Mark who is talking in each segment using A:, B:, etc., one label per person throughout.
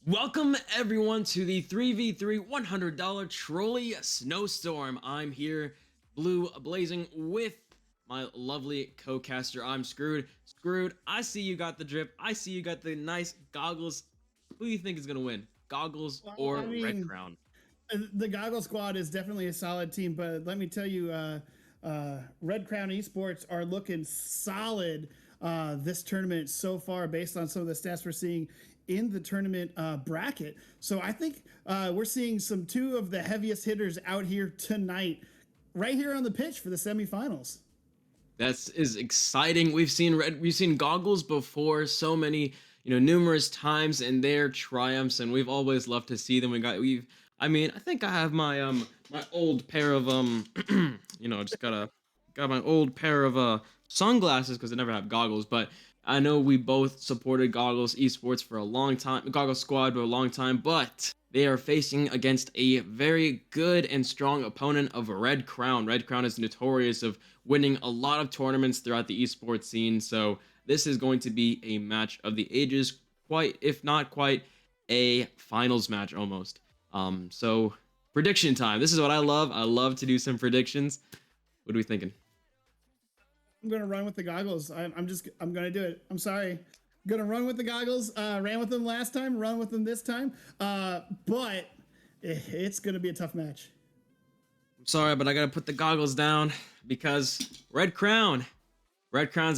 A: Welcome everyone to the 3v3 $100 trolley Snowstorm. I'm here, blue blazing, with my lovely co-caster. I'm Screwed. Screwed, I see you got the drip. I see you got the nice goggles. Who do you think is going to win? Goggles or Red Crown?
B: The Goggle squad is definitely a solid team, but let me tell you, Red Crown Esports are looking solid this tournament so far based on some of the stats we're seeing in the tournament bracket. So I think we're seeing two of the heaviest hitters out here tonight, right here on the pitch for the semifinals.
A: That is exciting. We've seen Goggles before so many, numerous times in their triumphs, and we've always loved to see them. I think I have my my old pair of just got my old pair of sunglasses because I never have goggles, but I know we both supported Goggles Esports for a long time, Goggles Squad for a long time, but they are facing against a very good and strong opponent of Red Crown. Red Crown is notorious of winning a lot of tournaments throughout the esports scene, so this is going to be a match of the ages, quite, if not quite, a finals match almost. So prediction time. This is what I love. I love to do some predictions. What are we thinking?
B: I'm gonna run with the goggles. I'm gonna do it. I'm sorry. I'm gonna run with the goggles. Ran with them last time. Run with them this time. But it's gonna be a tough match.
A: I'm sorry, but I gotta put the goggles down because Red Crown's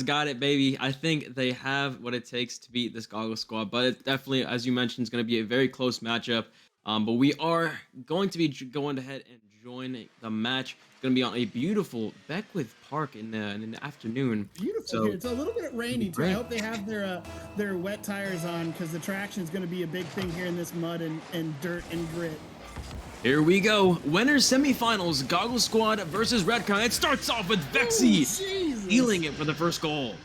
A: got it, baby. I think they have what it takes to beat this Goggle squad, but it definitely, as you mentioned, is going to be a very close matchup. But we are going to be going ahead and join the match. It's going to be on a beautiful Beckwith Park in the afternoon.
B: Beautiful. So, it's a little bit rainy too. I hope they have their wet tires on because the traction is going to be a big thing here in this mud and dirt and grit.
A: Here we go. Winners semifinals, Goggle Squad versus Red Crown. It starts off with Vexy stealing it for the first goal.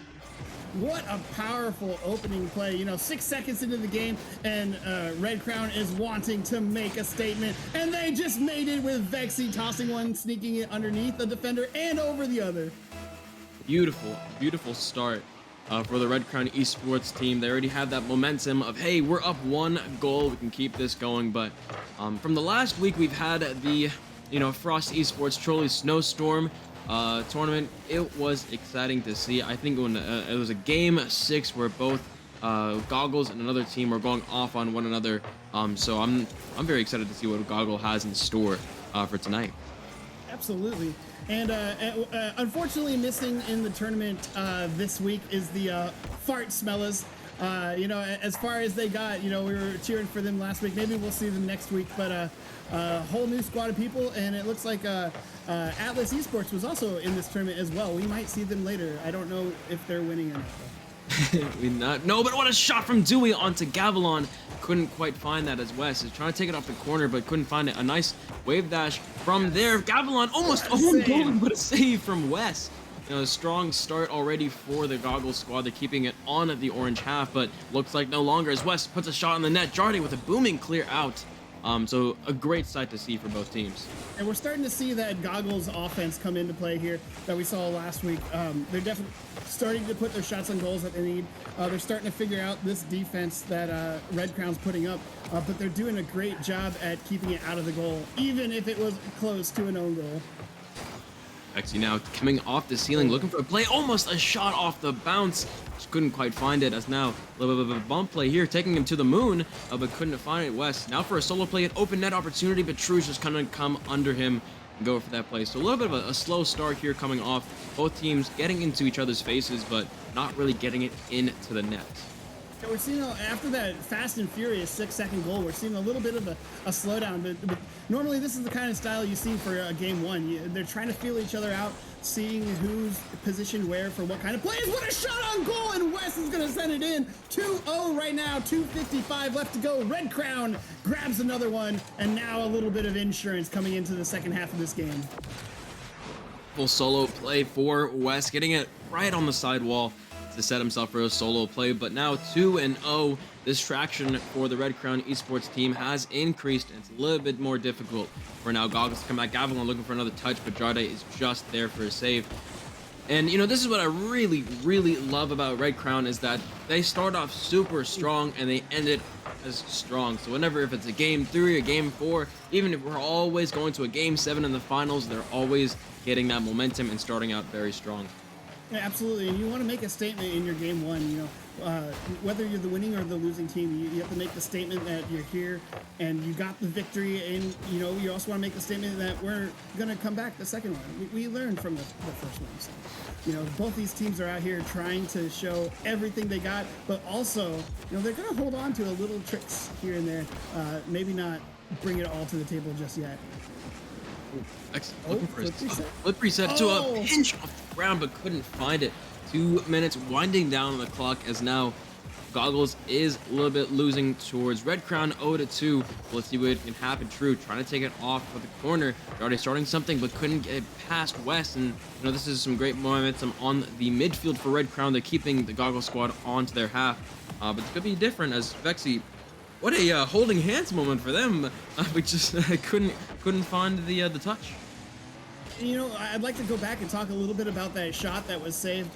B: What a powerful opening play. 6 seconds into the game, and Red Crown is wanting to make a statement, and they just made it with Vexy tossing one, sneaking it underneath the defender and over the other.
A: Beautiful, beautiful start for the Red Crown Esports team. They already have that momentum of, hey, we're up 1 goal. We can keep this going. But from the last week, we've had the, Frost Esports Trolley Snowstorm tournament. It was exciting to see. I think when it was a game 6 where both Goggles and another team were going off on one another. So I'm very excited to see what Goggle has in store for tonight.
B: Absolutely. And unfortunately, missing in the tournament this week is the fart smellers. As far as they got, we were cheering for them last week. Maybe we'll see them next week. But a whole new squad of people, and it looks like Atlas Esports was also in this tournament as well. We might see them later. I don't know if they're winning or not.
A: No, but what a shot from Dewey onto Gavilon. Couldn't quite find that as Wes is trying to take it off the corner, but couldn't find it. A nice wave dash from there. Gavilon almost own goal, but a save from Wes. A strong start already for the Goggle squad. They're keeping it on at the orange half, but looks like no longer as Wes puts a shot on the net. Jardy with a booming clear out. So a great sight to see for both teams.
B: And we're starting to see that Goggles offense come into play here that we saw last week. They're definitely starting to put their shots on goals that they need. They're starting to figure out this defense that Red Crown's putting up, but they're doing a great job at keeping it out of the goal, even if it was close to an own goal.
A: Vexy now coming off the ceiling, looking for a play, almost a shot off the bounce. Just couldn't quite find it, as now a little bit of a bump play here, taking him to the moon, but couldn't find it. West now for a solo play, an open net opportunity, but True's just kind of come under him and go for that play. So a little bit of a slow start here coming off. Both teams getting into each other's faces, but not really getting it into the net.
B: And we're seeing, after that fast and furious 6-second goal, we're seeing a little bit of a slowdown. But normally this is the kind of style you see for game 1. They're trying to feel each other out, seeing who's positioned where for what kind of plays. What a shot on goal, and Wes is going to send it in. 2-0 right now, 2:55 left to go. Red Crown grabs another one, and now a little bit of insurance coming into the second half of this game.
A: Full solo play for Wes, getting it right on the sidewall to set himself for a solo play, but now 2-0. This traction for the Red Crown Esports team has increased, and it's a little bit more difficult for now Goggles to come back. Gavilon looking for another touch, but Jarde is just there for a save. And, this is what I really, really love about Red Crown, is that they start off super strong and they end it as strong. So whenever, if it's a game 3 or game 4, even if we're always going to a game 7 in the finals, they're always getting that momentum and starting out very strong.
B: Yeah, absolutely. And you want to make a statement in your game one, whether you're the winning or the losing team, you have to make the statement that you're here and you got the victory. And, you also want to make the statement that we're going to come back the second one. We learned from the first one. So, both these teams are out here trying to show everything they got, but also, they're going to hold on to a little tricks here and there. Maybe not bring it all to the table just yet.
A: Excellent. Looking for a flip reset to a pinch off the ground, but couldn't find it. 2 minutes winding down on the clock as now Goggles is a little bit losing towards Red Crown 0-2. Let's see what can happen. True trying to take it off for the corner. They're already starting something, but couldn't get it past West. And this is some great momentum on the midfield for Red Crown. They're keeping the Goggles squad onto their half, but it's gonna be different as Vexy. What a holding hands moment for them. We just couldn't find the touch.
B: I'd like to go back and talk a little bit about that shot that was saved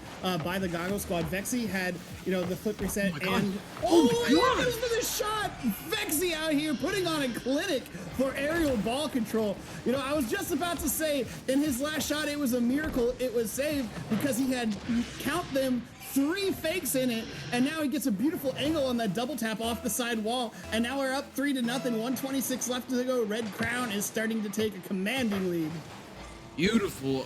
B: by the Goggle squad. Vexy had, the flip reset and there's the shot. Vexy out here putting on a clinic for aerial ball control. I was just about to say in his last shot, it was a miracle. It was saved because he had, count them, 3 fakes in it, and now he gets a beautiful angle on that double tap off the side wall, and now we're up 3-0, 126 left to go. Red Crown is starting to take a commanding lead.
A: Beautiful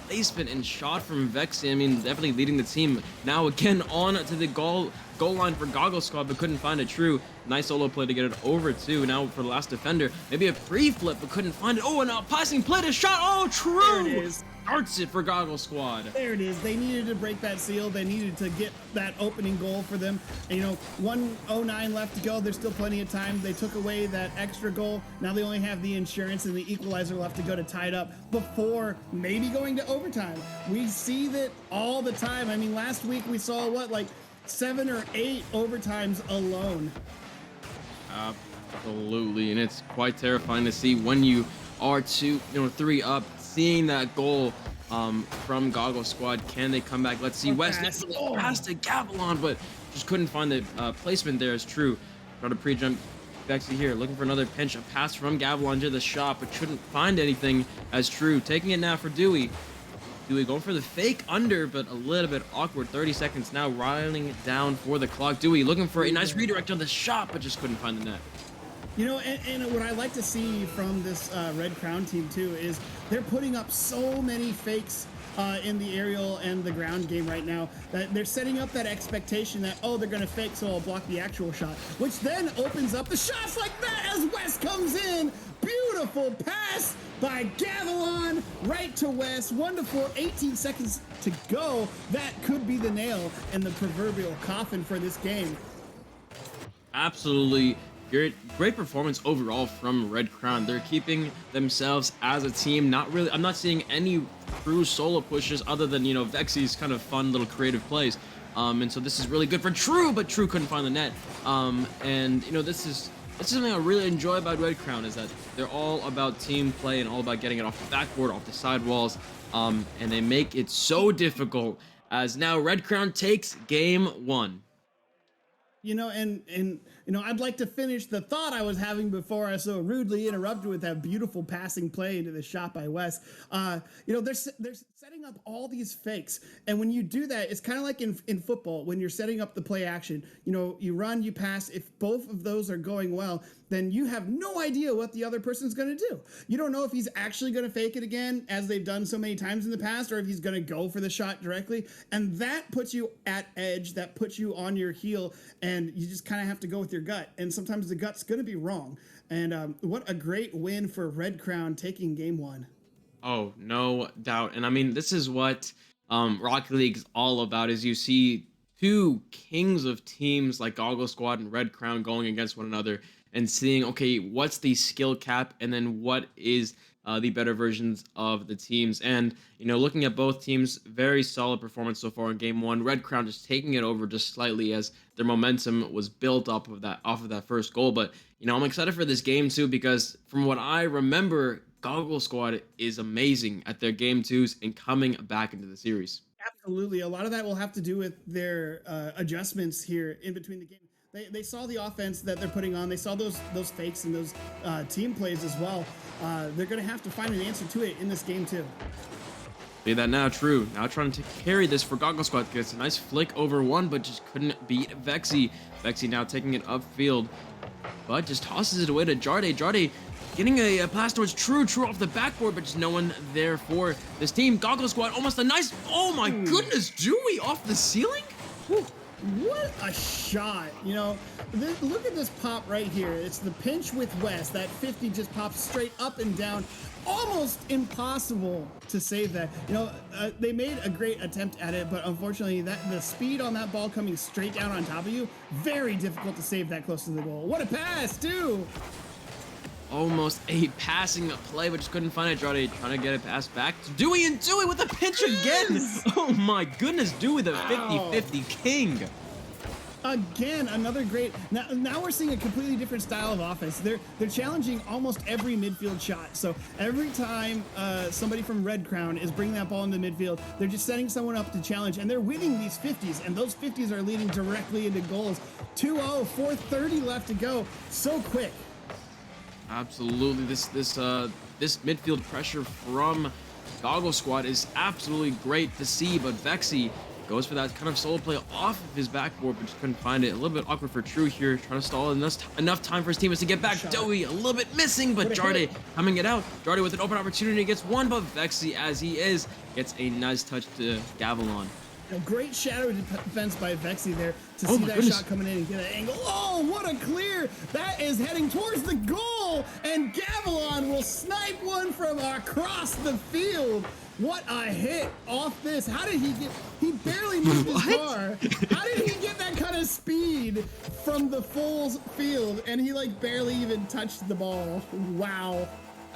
A: placement and shot from Vexy. I mean, definitely leading the team. Now again on to the goal line for Goggle squad, but couldn't find a true. Nice solo play to get it over to. Now for the last defender, maybe a pre-flip, but couldn't find it. Oh, and a passing play to shot. Oh, true.
B: There it is.
A: Starts it for Goggle squad.
B: There it is. They needed to break that seal. They needed to get that opening goal for them. And, 1:09 left to go. There's still plenty of time. They took away that extra goal. Now they only have the insurance and the equalizer left to go to tie it up before maybe going to overtime. We see that all the time. I mean, last week we saw 7 or 8 overtimes alone.
A: Absolutely, and it's quite terrifying to see when you are 3 up. Seeing that goal from Goggle squad, can they come back? Let's see. West passed to Gavilon, but just couldn't find the placement there. Is true. Got a pre-jump. Vexy here looking for another pinch. A pass from Gavilon to the shot, but couldn't find anything. As true taking it now for Dewey. Dewey going for the fake under, but a little bit awkward. 30 seconds now, riling it down for the clock. Dewey looking for a nice redirect on the shot, but just couldn't find the net.
B: And what I like to see from this Red Crown team too is they're putting up so many fakes in the aerial and the ground game right now that they're setting up that expectation that, they're going to fake, so I'll block the actual shot, which then opens up the shots like that as West comes in. Beautiful pass by Gavilon right to West. 1-4, 18 seconds to go. That could be the nail in the proverbial coffin for this game.
A: Absolutely. Great performance overall from Red Crown. They're keeping themselves as a team. I'm not seeing any true solo pushes other than, Vexy's kind of fun little creative plays. And so this is really good for True, but True couldn't find the net. This is something I really enjoy about Red Crown, is that they're all about team play and all about getting it off the backboard, off the sidewalls. And they make it so difficult as now Red Crown takes game 1.
B: I'd like to finish the thought I was having before I so rudely interrupted with that beautiful passing play into the shot by West. They're setting up all these fakes. And when you do that, it's kind of like in football, when you're setting up the play action, you run, you pass. If both of those are going well, then you have no idea what the other person's going to do. You don't know if he's actually going to fake it again, as they've done so many times in the past, or if he's going to go for the shot directly. And that puts you at edge, that puts you on your heel, and you just kind of have to go with your gut. And sometimes the gut's going to be wrong. And what a great win for Red Crown taking game 1.
A: Oh, no doubt. And I mean, this is what Rocket League's all about, is you see 2 kings of teams like Goggle Squad and Red Crown going against one another and seeing, okay, what's the skill cap and then what is the better versions of the teams. And, looking at both teams, very solid performance so far in game 1. Red Crown just taking it over just slightly as their momentum was built off of that first goal. But, I'm excited for this game too, because from what I remember, Goggle Squad is amazing at their game 2s and coming back into the series.
B: Absolutely. A lot of that will have to do with their adjustments here in between the game. They saw the offense that they're putting on. They saw those fakes and those team plays as well. They're going to have to find an answer to it in this game too.
A: See that now, true. Now trying to carry this for Goggle Squad. Gets a nice flick over one, but just couldn't beat Vexy. Vexy now taking it upfield, but just tosses it away to Jarde. Jarde getting a pass towards True off the backboard, but just no one there for this team. Goggle Squad almost a nice, oh my goodness, Dewey off the ceiling? Whew.
B: What a shot. You know, look at this pop right here. It's the pinch with West. That 50 just pops straight up and down. Almost impossible to save that. You know, they made a great attempt at it, but unfortunately the speed on that ball coming straight down on top of you, very difficult to save that close to the goal. What a pass too.
A: Almost a passing play, but just couldn't find it. Jarde trying to get it passed back to Dewey, and Dewey with a pinch again. Oh my goodness, Dewey the 50-50 king.
B: Again, another great. Now we're seeing a completely different style of offense. They're challenging almost every midfield shot. So every time somebody from Red Crown is bringing that ball into midfield, they're just setting someone up to challenge, and they're winning these 50s, and those 50s are leading directly into goals. 2-0, 4:30 left to go. So quick.
A: Absolutely, this midfield pressure from Goggle Squad is absolutely great to see, but Vexy goes for that kind of solo play off of his backboard, but just couldn't find it. A little bit awkward for True here, trying to stall enough time for his teammates to get back. Dewey a little bit missing, but Jarde coming it out. Jarde with an open opportunity gets one, but Vexy, as he is, gets a nice touch to Gavilon.
B: A great shadow defense by Vexy there to see that shot coming in and get an angle. Oh, what a clear! That is heading towards the goal, and Gavilon will snipe one from across the field. What a hit off this. How did he get, he barely moved his car. How did he get that kind of speed from the full field, and he like barely even touched the ball? Wow.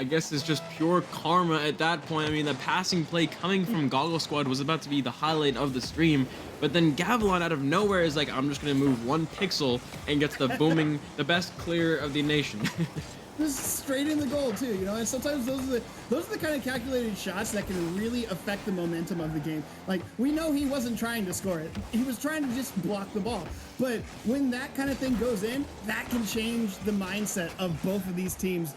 A: I guess it's just pure karma at that point. I mean, the passing play coming from Goggle Squad was about to be the highlight of the stream, but then Gavilon out of nowhere is like, I'm just gonna move one pixel and gets the booming, the best clear of the nation.
B: Just straight in the goal too, you know. And sometimes those are the kind of calculated shots that can really affect the momentum of the game. Like, we know he wasn't trying to score it; he was trying to just block the ball. But when that kind of thing goes in, that can change the mindset of both of these teams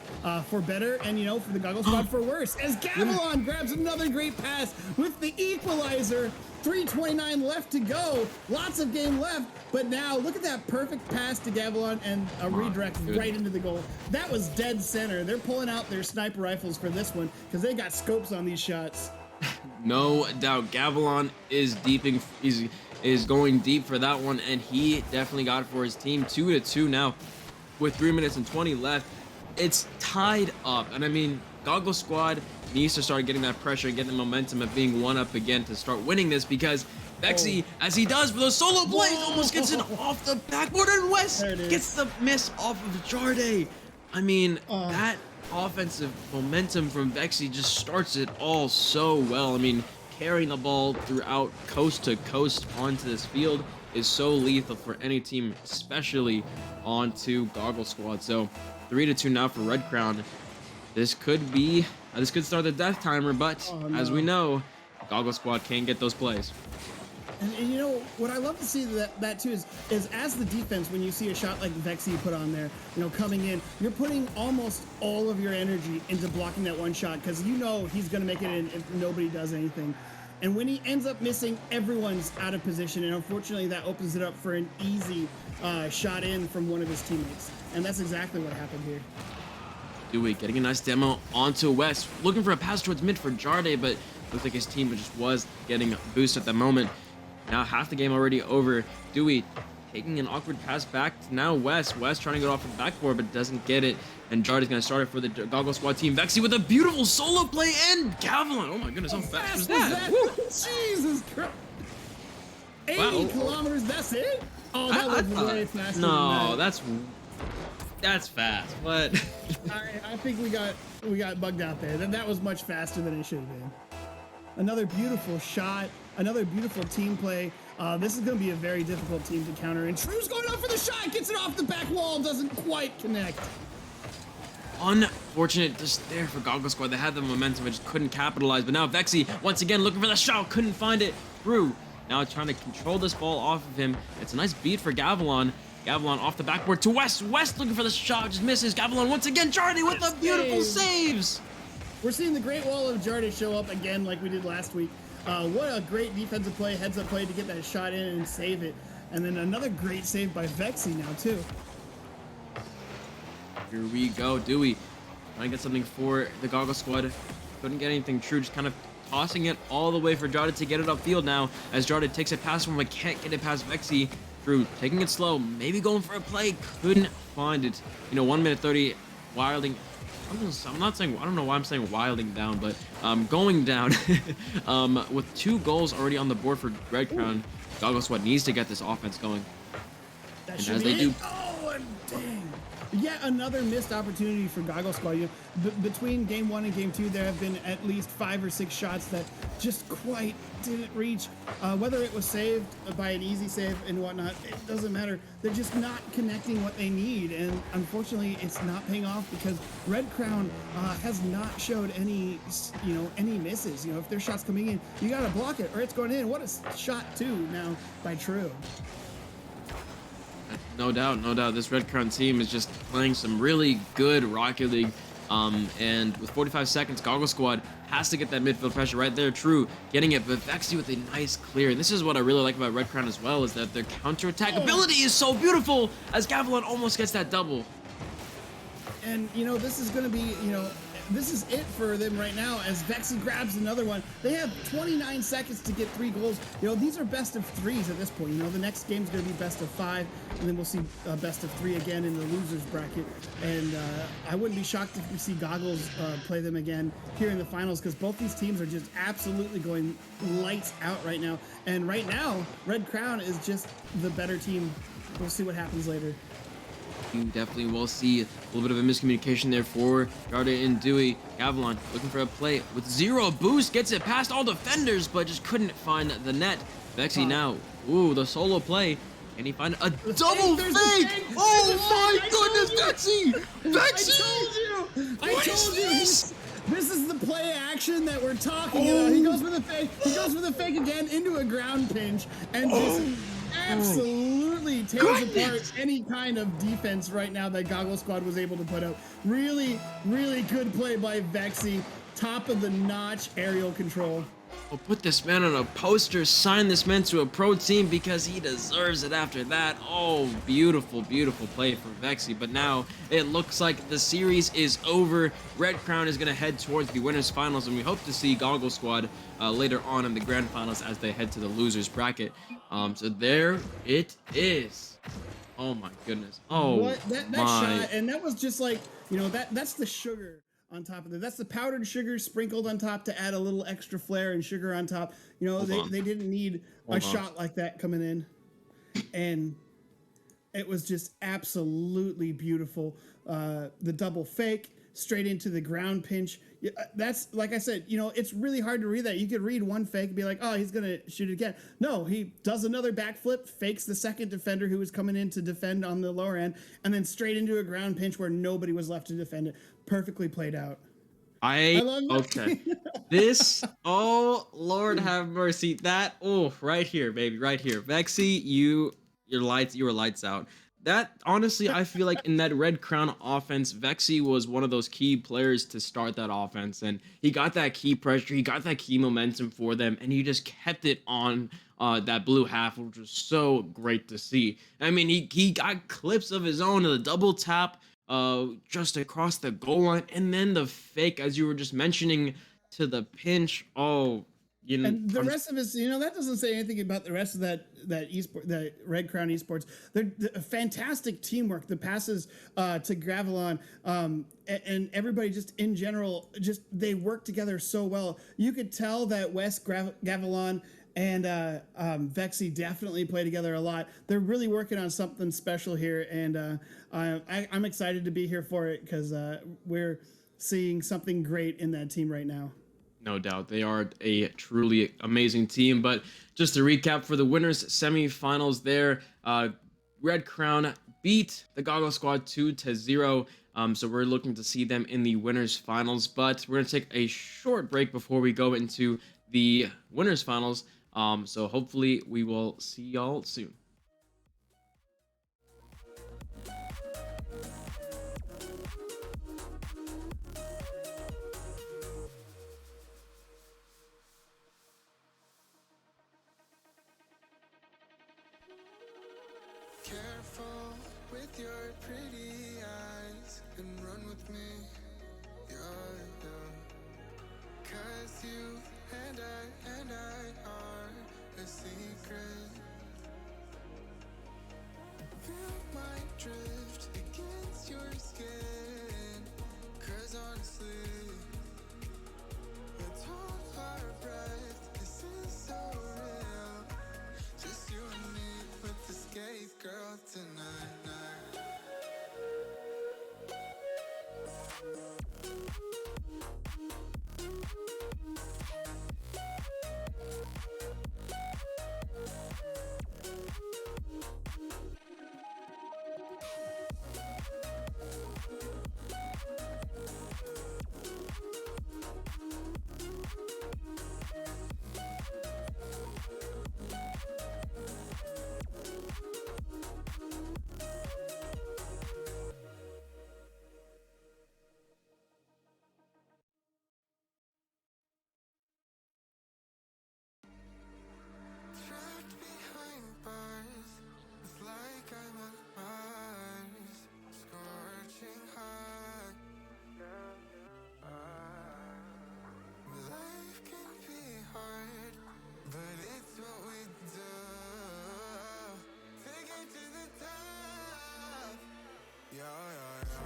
B: for better, and you know, for the Goggle Squad for worse. As Gavilon grabs another great pass with the equalizer. 3:29 left to go. Lots of game left, but now look at that perfect pass to Gavilon and a redirect right into the goal. That was dead center. They're pulling out their sniper rifles for this one because they got scopes on these shots.
A: No doubt, Gavilon is is going deep for that one, and he definitely got it for his team. 2-2 now, with 3 minutes and 20 left. It's tied up, and I mean, Goggle Squad needs to start getting that pressure and getting the momentum of being one up again to start winning this, because Vexy, as he does for those solo plays, almost gets it off the backboard, and West gets the miss off of Jarde. I mean, that offensive momentum from Vexy just starts it all so well. I mean, carrying the ball throughout coast to coast onto this field is so lethal for any team, especially onto Goggle Squad. So 3-2 now for Red Crown. This could start the death timer, but as we know, Goggle Squad can't get those plays.
B: And you know what I love to see that too is as the defense, when you see a shot like Vexy put on there, you know, coming in, you're putting almost all of your energy into blocking that one shot, because you know he's gonna make it in if nobody does anything. And when he ends up missing, everyone's out of position, and unfortunately that opens it up for an easy shot in from one of his teammates. And that's exactly what happened here.
A: Dewey getting a nice demo onto West, looking for a pass towards mid for Jarde, but looks like his team just was getting a boost at the moment. Now half the game already over. Dewey taking an awkward pass back to now West. West trying to get off the backboard, but doesn't get it. And Jarde's going to start it for the Goggle Squad team. Vexy with a beautiful solo play, and Gavilon. Oh my goodness, how fast was that?
B: Jesus Christ. 80 kilometers, that's it? Oh, that was way faster than that.
A: That's fast, but
B: I think we got bugged out there. That was much faster than it should have been. Another beautiful shot, another beautiful team play. This is going to be a very difficult team to counter. And True's going up for the shot, gets it off the back wall, doesn't quite connect.
A: Unfortunate just there for Goggle Squad. They had the momentum, but just couldn't capitalize. But now Vexy, once again, looking for the shot, couldn't find it. True now trying to control this ball off of him. It's a nice beat for Gavilon. Gavilan off the backboard to West. West looking for the shot, just misses. Gavilan once again. Jardy with the beautiful saves.
B: We're seeing the Great Wall of Jardy show up again like we did last week. What a great defensive play, heads-up play to get that shot in and save it. And then another great save by Vexy now, too.
A: Here we go, Dewey. Trying to get something for the Goggle squad. Couldn't get anything true, just kind of tossing it all the way for Jardy to get it upfield now. As Jardy takes it past him, but can't get it past Vexy. Drew taking it slow, maybe going for a play, couldn't find it. 1 minute 30, wilding. I'm not saying, I don't know why I'm saying wilding down, but going down with 2 goals already on the board for Red Crown. Goggle squad needs to get this offense going.
B: That
A: And
B: should
A: as
B: be
A: they
B: it.
A: do,
B: Oh, and dang. Yet another missed opportunity for Goggle Squad. Between game 1 and game 2, there have been at least 5 or 6 shots that just quite didn't reach. Whether it was saved by an easy save and whatnot, it doesn't matter. They're just not connecting what they need, and unfortunately, it's not paying off because Red Crown has not showed any misses. If their shot's coming in, you gotta block it or it's going in. What a shot too now by True.
A: no doubt, no doubt. This Red Crown team is just playing some really good Rocket League. And with 45 seconds, Goggle Squad has to get that midfield pressure right there. True, getting it, but Vexy with a nice clear. And this is what I really like about Red Crown as well, is that their counter-attack ability is so beautiful as Gavilan almost gets that double.
B: And, this is going to be, this is it for them right now as Vexy grabs another one. They have 29 seconds to get 3 goals. These are best of 3s at this point. The next game's going to be best of 5, and then we'll see best of 3 again in the losers bracket. And I wouldn't be shocked if we see Goggles play them again here in the finals, because both these teams are just absolutely going lights out right now. And right now, Red Crown is just the better team. We'll see what happens later.
A: You definitely will see a little bit of a miscommunication there for Jardy and Dewey. Gavilan looking for a play with 0 boost, gets it past all defenders, but just couldn't find the net. Vexy now, ooh, the solo play. Can he find a double fake? Oh my goodness, Vexy! Vexy!
B: I told you! This is the play action that we're talking about. He goes for the fake. He goes for the fake again into a ground pinch and just absolutely tears apart any kind of defense right now that Goggle Squad was able to put out. Really, really good play by Vexy. Top of the notch aerial control.
A: We'll put this man on a poster, sign this man to a pro team because he deserves it after that. Oh, beautiful, beautiful play for Vexy. But now it looks like the series is over. Red Crown is going to head towards the winners finals, and we hope to see Goggle Squad later on in the grand finals as they head to the losers bracket. So there it is. Oh my goodness. Oh,
B: that shot, and that was just like, that's the sugar on top of it. That's the powdered sugar sprinkled on top to add a little extra flair and sugar on top. They didn't need a shot like that coming in. And it was just absolutely beautiful. The double fake straight into the ground pinch. That's, like I said, it's really hard to read that. You could read one fake and be like, oh, he's going to shoot it again. No, he does another backflip, fakes the second defender who was coming in to defend on the lower end, and then straight into a ground pinch where nobody was left to defend it. Perfectly played out.
A: I love that. Okay. This, oh, Lord have mercy. That, right here, baby, right here. Vexy, you were lights out. That, honestly, I feel like in that Red Crown offense, Vexy was one of those key players to start that offense, and he got that key pressure, he got that key momentum for them, and he just kept it on that blue half, which was so great to see. I mean, he got clips of his own, the double tap just across the goal line, and then the fake, as you were just mentioning, to the pinch.
B: And the rest of us, that doesn't say anything about the rest of that Red Crown Esports. They're fantastic teamwork. The passes to Gavilan and everybody just in general, they work together so well. You could tell that Gavilan and Vexy definitely play together a lot. They're really working on something special here, and I'm excited to be here for it because we're seeing something great in that team right now.
A: No doubt. They are a truly amazing team. But just to recap for the winners semifinals there, Red Crown beat the Goggle Squad 2-0. So we're looking to see them in the winners finals. But we're going to take a short break before we go into the winners finals. So hopefully we will see y'all soon.
C: with your pretty eyes and run with me, yeah, yeah. 'Cause you and I are a secret. Feel my drift against your skin. 'Cause honestly, let's hold our breath. This is so real. Just you and me with the skate girl tonight. Trapped behind bars, it's like I'm on Mars, scorching hot. Life can be hard, but it's what we do. Take it to the top. Yeah, yeah, yeah.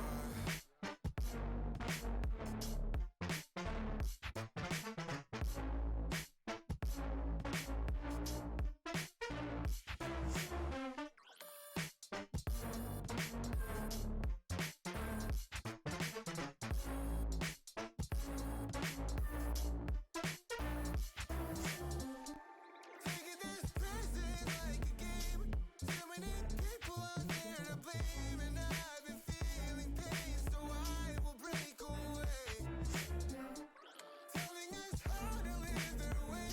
C: Taking this present like a game. Too many people out there to blame, and I've been feeling pain, so I will break away. Telling us how to live their way,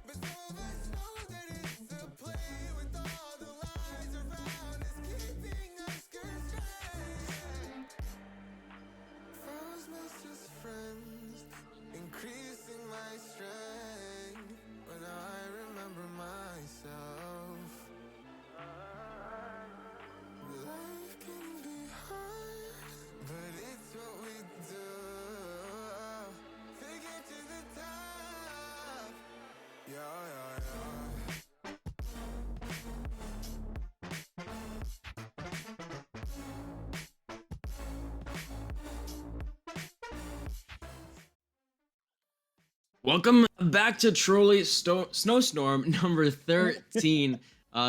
C: but some of us know that it's a play. With all the lies around us, keeping us constrained. Foes missed as friends, increasing my strength. When I remember myself, life can be hard, but it's what we do. Take it to the top. Yeah, yeah, yeah.
A: Welcome back to Snowstorm number 13.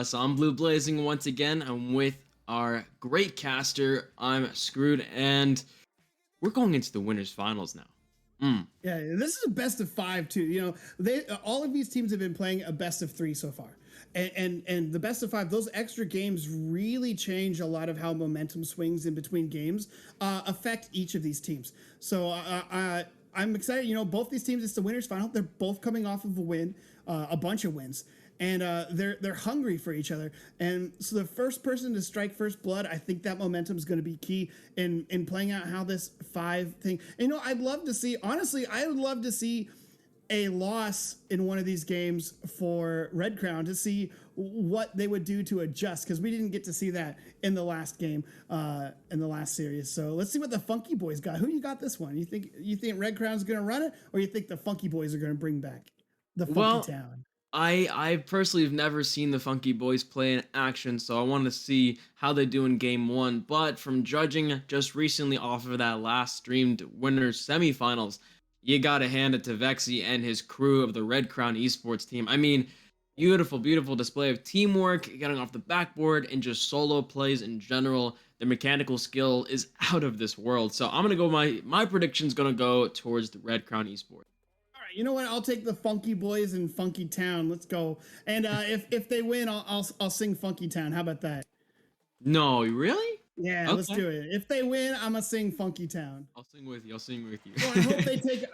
A: So I'm Blue Blazing once again. I'm with our great caster. I'm Screwed, and we're going into the winners finals now.
B: Yeah, this is a best of 5 too. You know, they all of these teams have been playing a best of 3 so far, and the best of 5. Those extra games really change a lot of how momentum swings in between games affect each of these teams. So I'm excited. You know, both these teams. It's the winners final. They're both coming off of a win, a bunch of wins. And they're hungry for each other, and so the first person to strike first blood, I think that momentum is going to be key in playing out how this 5 thing. And, you know, I'd love to see. Honestly, I would love to see a loss in one of these games for Red Crown to see what they would do to adjust, because we didn't get to see that in the last game, in the last series. So let's see what the Funky Boys got. Who you got this one? You think Red Crown's going to run it, or you think the Funky Boys are going to bring back the Funky Town?
A: I personally have never seen the Funky Boys play in action, so I want to see how they do in game 1. But from judging just recently off of that last streamed winners semifinals, you gotta hand it to Vexy and his crew of the Red Crown Esports team. I mean, beautiful, beautiful display of teamwork, getting off the backboard, and just solo plays in general. The mechanical skill is out of this world. So I'm gonna go. My prediction's gonna go towards the Red Crown Esports.
B: You know what? I'll take the Funky Boys and Funky Town. Let's go. And if they win, I'll sing Funky Town. How about that?
A: No, really?
B: Yeah,
A: Okay.
B: let's do it. If they win, I'm gonna sing Funky Town.
A: I'll sing with you. I'll sing with you.
B: Well,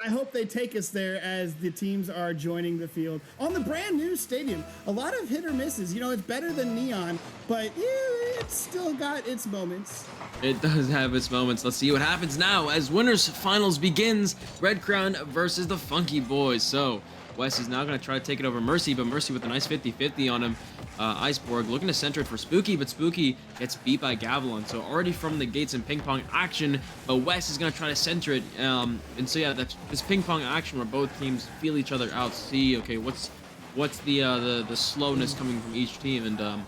B: I hope they take us there as the teams are joining the field on the brand new stadium. A lot of hit or misses. You know, it's better than Neon, but yeah, it's still got its moments.
A: It does have its moments. Let's see what happens now as winners finals begins. Red Crown versus the Funky Boys. So Wes is now going to try to take it over Mercy, but Mercy with a nice 50-50 on him. Iceborg looking to center it for Spooky, but Spooky gets beat by Gavilan. So already from the gates in ping pong action, but Wes is going to try to center it. And so yeah, that's this ping pong action where both teams feel each other out, see, okay, what's the slowness coming from each team, and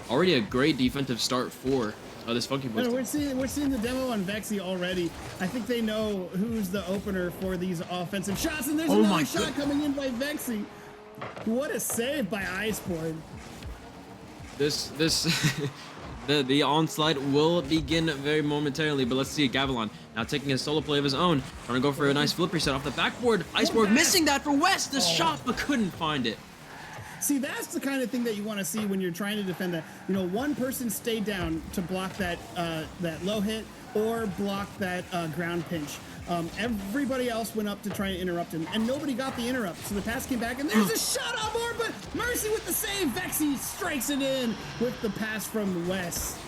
A: already a great defensive start for this Funky Boys team.
B: We're seeing the demo on Vexy already. I think they know who's the opener for these offensive shots, and there's another shot coming in by Vexy. What a save by Iceborg.
A: The onslaught will begin very momentarily, but let's see Gavilan now taking a solo play of his own, trying to go for a nice flip reset off the backboard. Iceborg missing that for West, the shot, but couldn't find it.
B: See, that's the kind of thing that you want to see when you're trying to defend that. You know, one person stayed down to block that that low hit or block that ground pinch. Everybody else went up to try and interrupt him, and nobody got the interrupt. So the pass came back, and there's a shot on board, but Mercy with the save. Vexy strikes it in with the pass from Wes.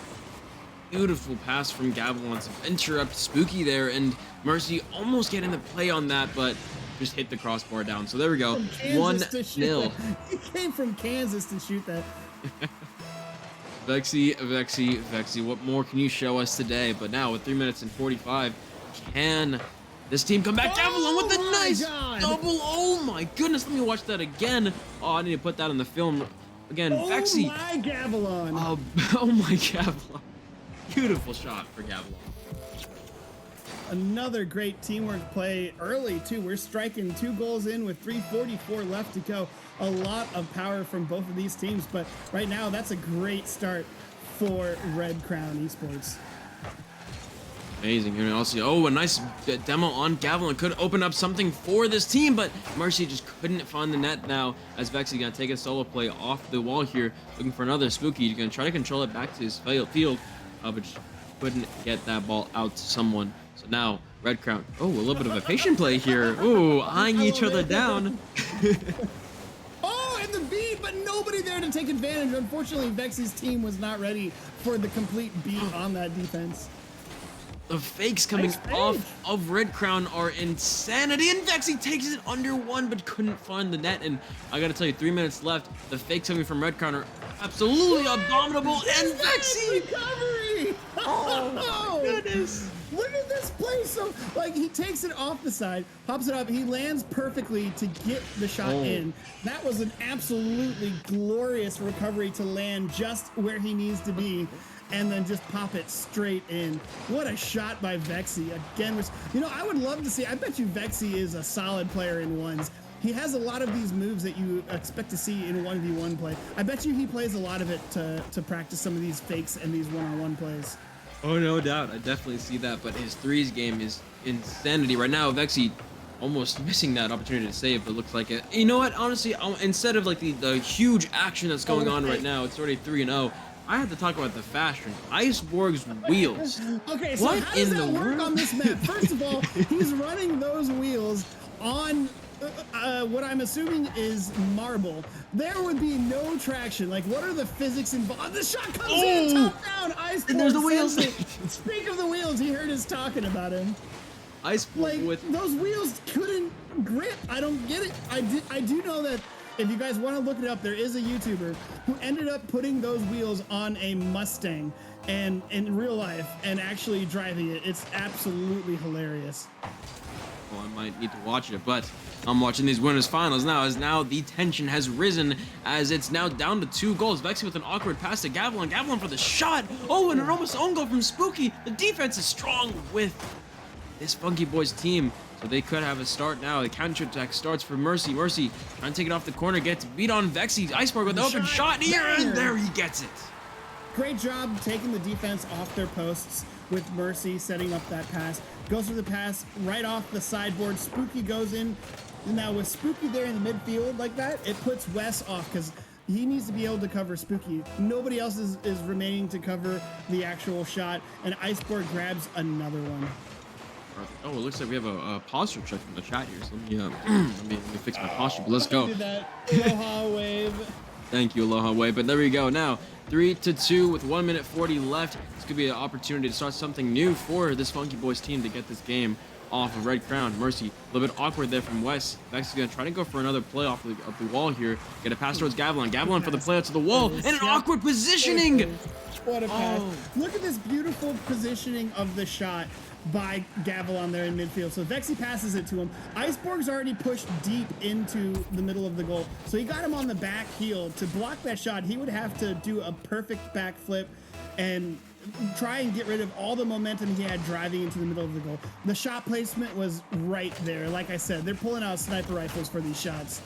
A: Beautiful pass from Gavilan to interrupt Spooky there, and Mercy almost getting the play on that, but just hit the crossbar down. So there we go, 1-0.
B: He came from Kansas to shoot that.
A: Vexy, what more can you show us today? But now with 3 minutes and 45, can this team come back? Gavilan with a nice double. Oh my goodness, let me watch that again. Oh, I need to put that on the film again. Vexy.
B: Oh my Gavilan.
A: Oh my Gavilan. Beautiful shot for Gavilan.
B: Another great teamwork play early, too. We're striking 2 goals in with 3:44 left to go. A lot of power from both of these teams, but right now that's a great start for Red Crown Esports.
A: Amazing. Here also, a nice demo on Gavilan could open up something for this team, but Mercy just couldn't find the net now as Vexy gonna take a solo play off the wall here, looking for another Spooky. He's gonna try to control it back to his field, but just couldn't get that ball out to someone. So now, Red Crown, a little bit of a patient play here. Ooh, eyeing each other down.
B: And the beat, but nobody there to take advantage. Unfortunately, Vexy's team was not ready for the complete beat on that defense.
A: The fakes coming off of Red Crown are insanity, and Vexy takes it under 1, but couldn't find the net. And I gotta tell you, 3 minutes left. The fakes coming from Red Crown are absolutely abominable, and Vexy!
B: Recovery!
A: Oh my goodness!
B: Look at this play. So, like, he takes it off the side, pops it up. He lands perfectly to get the shot in. That was an absolutely glorious recovery to land just where he needs to be, and then just pop it straight in. What a shot by Vexy. Again, you know, I would love to see, I bet you Vexy is a solid player in ones. He has a lot of these moves that you expect to see in 1v1 play. I bet you he plays a lot of it to practice some of these fakes and these one-on-one plays.
A: Oh, no doubt. I definitely see that, but his threes game is insanity right now. Vexy almost missing that opportunity to save, but looks like it. You know what? Honestly, instead of like the huge action that's going on right now, it's already 3-0. I have to talk about the fashion. Iceborg's wheels.
B: Okay, so how does that work on this map? First of all, he's running those wheels on what I'm assuming is marble. There would be no traction. Like, what are the physics involved? The shot comes in top down. Iceborg.
A: And there's the wheels.
B: Speak of the wheels, he heard us talking about him.
A: Iceborg with
B: those wheels couldn't grip. I don't get it. I do know that if you guys want to look it up, there is a YouTuber who ended up putting those wheels on a Mustang and in real life and actually driving it. It's absolutely hilarious.
A: Well, I might need to watch it, but I'm watching these winners finals now, as now the tension has risen as it's now down to 2 goals. Vexy with an awkward pass to Gavilan. Gavilan for the shot. Oh, and an almost own goal from Spooky. The defense is strong with this Funky Boys team, so they could have a start now. The counterattack starts for Mercy. Mercy trying to take it off the corner, gets beat on Vexy. Iceborg with the open shot here, and there he gets it.
B: Great job taking the defense off their posts with Mercy setting up that pass. Goes for the pass right off the sideboard. Spooky goes in. Now with Spooky there in the midfield like that, it puts Wes off because he needs to be able to cover Spooky. Nobody else is remaining to cover the actual shot, and Iceborg grabs another one.
A: Oh, it looks like we have a posture check from the chat here. So let me fix my posture. But let's go.
B: Do that. Aloha wave.
A: Thank you, Aloha Wave. But there we go. Now 3-2 with 1 minute 40 left. This could be an opportunity to start something new for this Funky Boys team to get this game off of Red Crown. Mercy, a little bit awkward there from West. Vex is going to try to go for another play off the wall here. Get a pass towards Gavilan. Gavilan for the play out to the wall. And an awkward positioning.
B: What a pass.
A: Oh.
B: Look at this beautiful positioning of the shot by Gavilan there in midfield. So Vexy passes it to him. Iceborg's already pushed deep into the middle of the goal. So he got him on the back heel. To block that shot, he would have to do a perfect backflip and try and get rid of all the momentum he had driving into the middle of the goal. The shot placement was right there. Like I said, they're pulling out sniper rifles for these shots.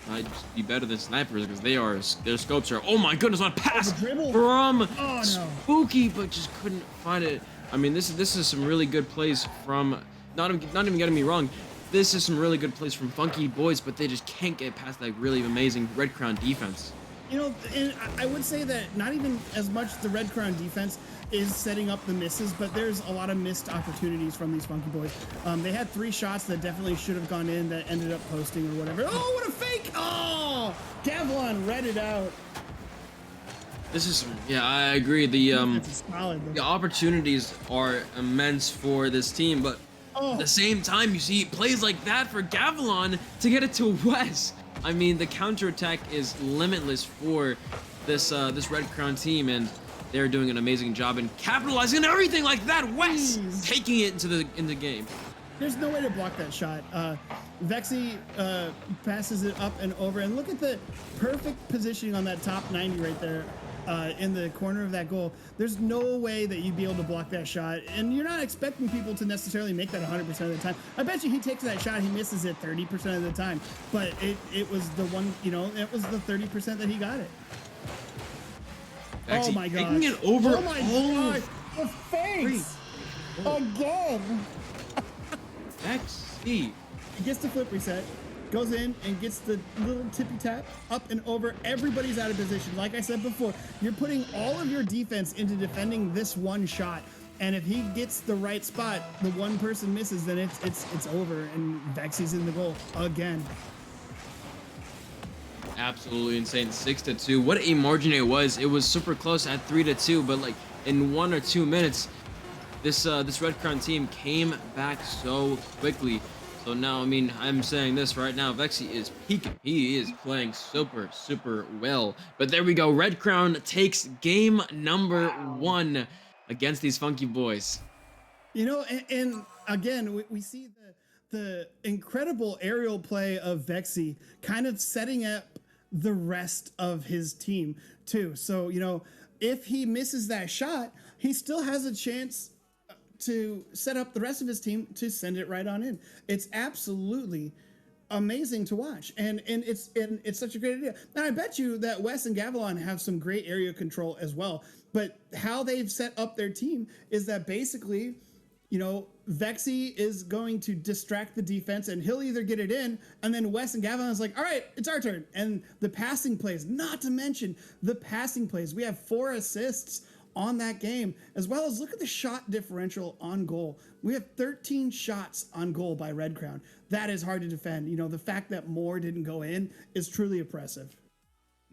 A: Might just be better than snipers because their scopes are. Oh my goodness! On pass
B: dribble.
A: from
B: Oh, no.
A: Spooky, but just couldn't find it. I mean, this is some really good plays from. Not even getting me wrong. This is some really good plays from Funky Boys, but they just can't get past that really amazing Red Crown defense.
B: You know, and I would say that not even as much the Red Crown defense is setting up the misses, but there's a lot of missed opportunities from these Funky Boys. They had 3 shots that definitely should have gone in that ended up posting or whatever. Oh, what a fake! Oh, Gavilan read it out.
A: This is yeah, I agree. The
B: That's solid.
A: the opportunities are immense for this team, but
B: Oh.
A: at the same time, you see plays like that for Gavilan to get it to Wes. I mean, the counterattack is limitless for this this Red Crown team, and they're doing an amazing job in capitalizing on everything like that. Wes
B: Jeez.
A: taking it into the game.
B: There's no way to block that shot. Vexy passes it up and over, and look at the perfect positioning on that top 90 right there. In the corner of that goal, there's no way that you'd be able to block that shot, and you're not expecting people to necessarily make that 100% of the time. I bet you he takes that shot, he misses it 30% of the time, but it was the one, you know, it was the 30% that he got it.
A: Actually,
B: Oh my god!
A: taking it over.
B: Oh my god! The face again.
A: XC.
B: He gets the flip reset, goes in and gets the little tippy tap up and over. Everybody's out of position. Like I said before, you're putting all of your defense into defending this one shot. And if he gets the right spot, the one person misses, then it's over. And Vexy's in the goal again.
A: Absolutely insane. 6-2. What a margin it was. It was super close at 3-2, but like in 1 or 2 minutes, this Red Crown team came back so quickly. So now, I mean, I'm saying this right now, Vexy is peaking. He is playing super, super well. But there we go. Red Crown takes game number 1 against these Funky Boys.
B: You know, and again, we see the incredible aerial play of Vexy kind of setting up the rest of his team too. So, you know, if he misses that shot, he still has a chance to set up the rest of his team to send it right on in. It's absolutely amazing to watch, and it's such a great idea. Now I bet you that Wes and Gavilan have some great area control as well, but how they've set up their team is that basically, you know, Vexy is going to distract the defense and he'll either get it in, and then Wes and Gavilan is like, all right, it's our turn. And the passing plays, not to mention the passing plays, we have 4 assists on that game, as well as look at the shot differential on goal. We have 13 shots on goal by Red Crown. That is hard to defend. You know, the fact that more didn't go in is truly impressive.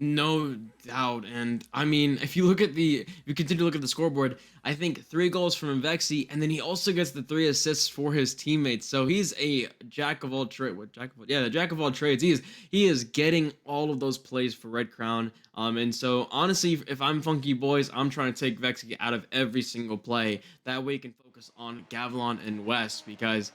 A: No doubt. And I mean, if you continue to look at the scoreboard, I think 3 goals from Vexy, and then he also gets the 3 assists for his teammates. So he's a jack of all trades. The jack of all trades. He is getting all of those plays for Red Crown. And so honestly, if I'm Funky Boys, I'm trying to take Vexy out of every single play. That way he can focus on Gavilan and West, because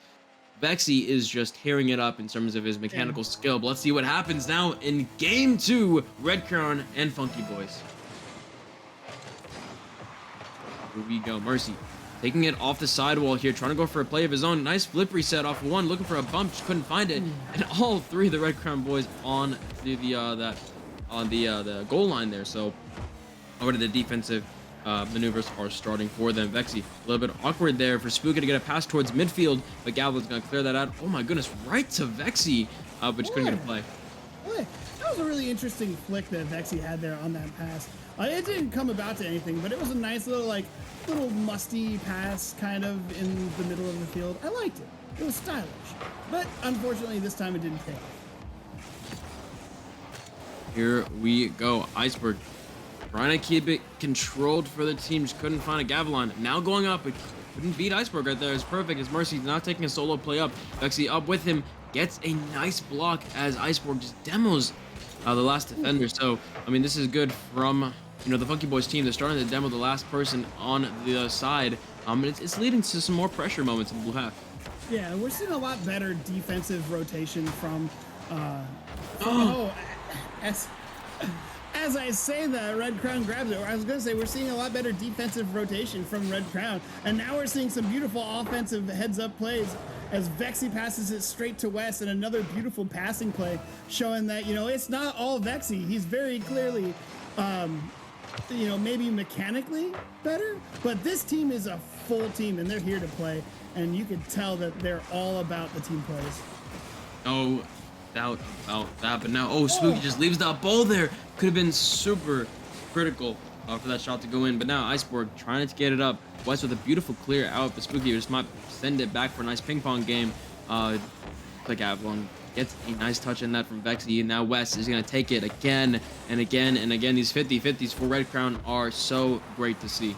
A: Vexy is just tearing it up in terms of his mechanical skill. But let's see what happens now in game 2, Red Crown and Funky Boys. Here we go. Mercy taking it off the sidewall here, trying to go for a play of his own. Nice flip reset off one, looking for a bump, just couldn't find it. And all 3 of the Red Crown boys on the goal line there. So already the defensive maneuvers are starting for them. Vexy, a little bit awkward there for Spooky to get a pass towards midfield, but Gavilan's gonna clear that out. Oh my goodness, right to Vexy, but just couldn't get a play.
B: Boy, that was a really interesting flick that Vexy had there on that pass. It didn't come about to anything, but it was a nice little musty pass kind of in the middle of the field. I liked it. It was stylish, but unfortunately this time it didn't pay off.
A: Here we go. Iceberg trying to keep it controlled for the team. Just couldn't find a Gavilan. Now going up. couldn't beat Iceberg right there. It's perfect as Mercy's now taking a solo play up. Vexy up with him, gets a nice block as Iceberg just demos the last defender. So, I mean, this is good from, the Funky Boys team. They're starting to demo the last person on the side. It's leading to some more pressure moments in blue half.
B: Yeah, we're seeing a lot better defensive rotation from as I say that, Red Crown grabs it. Or I was going to say we're seeing a lot better defensive rotation from Red Crown, and now we're seeing some beautiful offensive heads-up plays as Vexy passes it straight to West, and another beautiful passing play showing that it's not all Vexy. He's very clearly maybe mechanically better, but this team is a full team and they're here to play, and you can tell that they're all about the team plays.
A: No doubt about that, but now, Spooky just leaves that ball there. Could have been super critical for that shot to go in, but now Iceberg trying to get it up. West with a beautiful clear out, but Spooky just might send it back for a nice ping pong game. Like Avalon gets a nice touch in that from Vexy, and now West is going to take it again and again and again. These 50-50s for Red Crown are so great to see.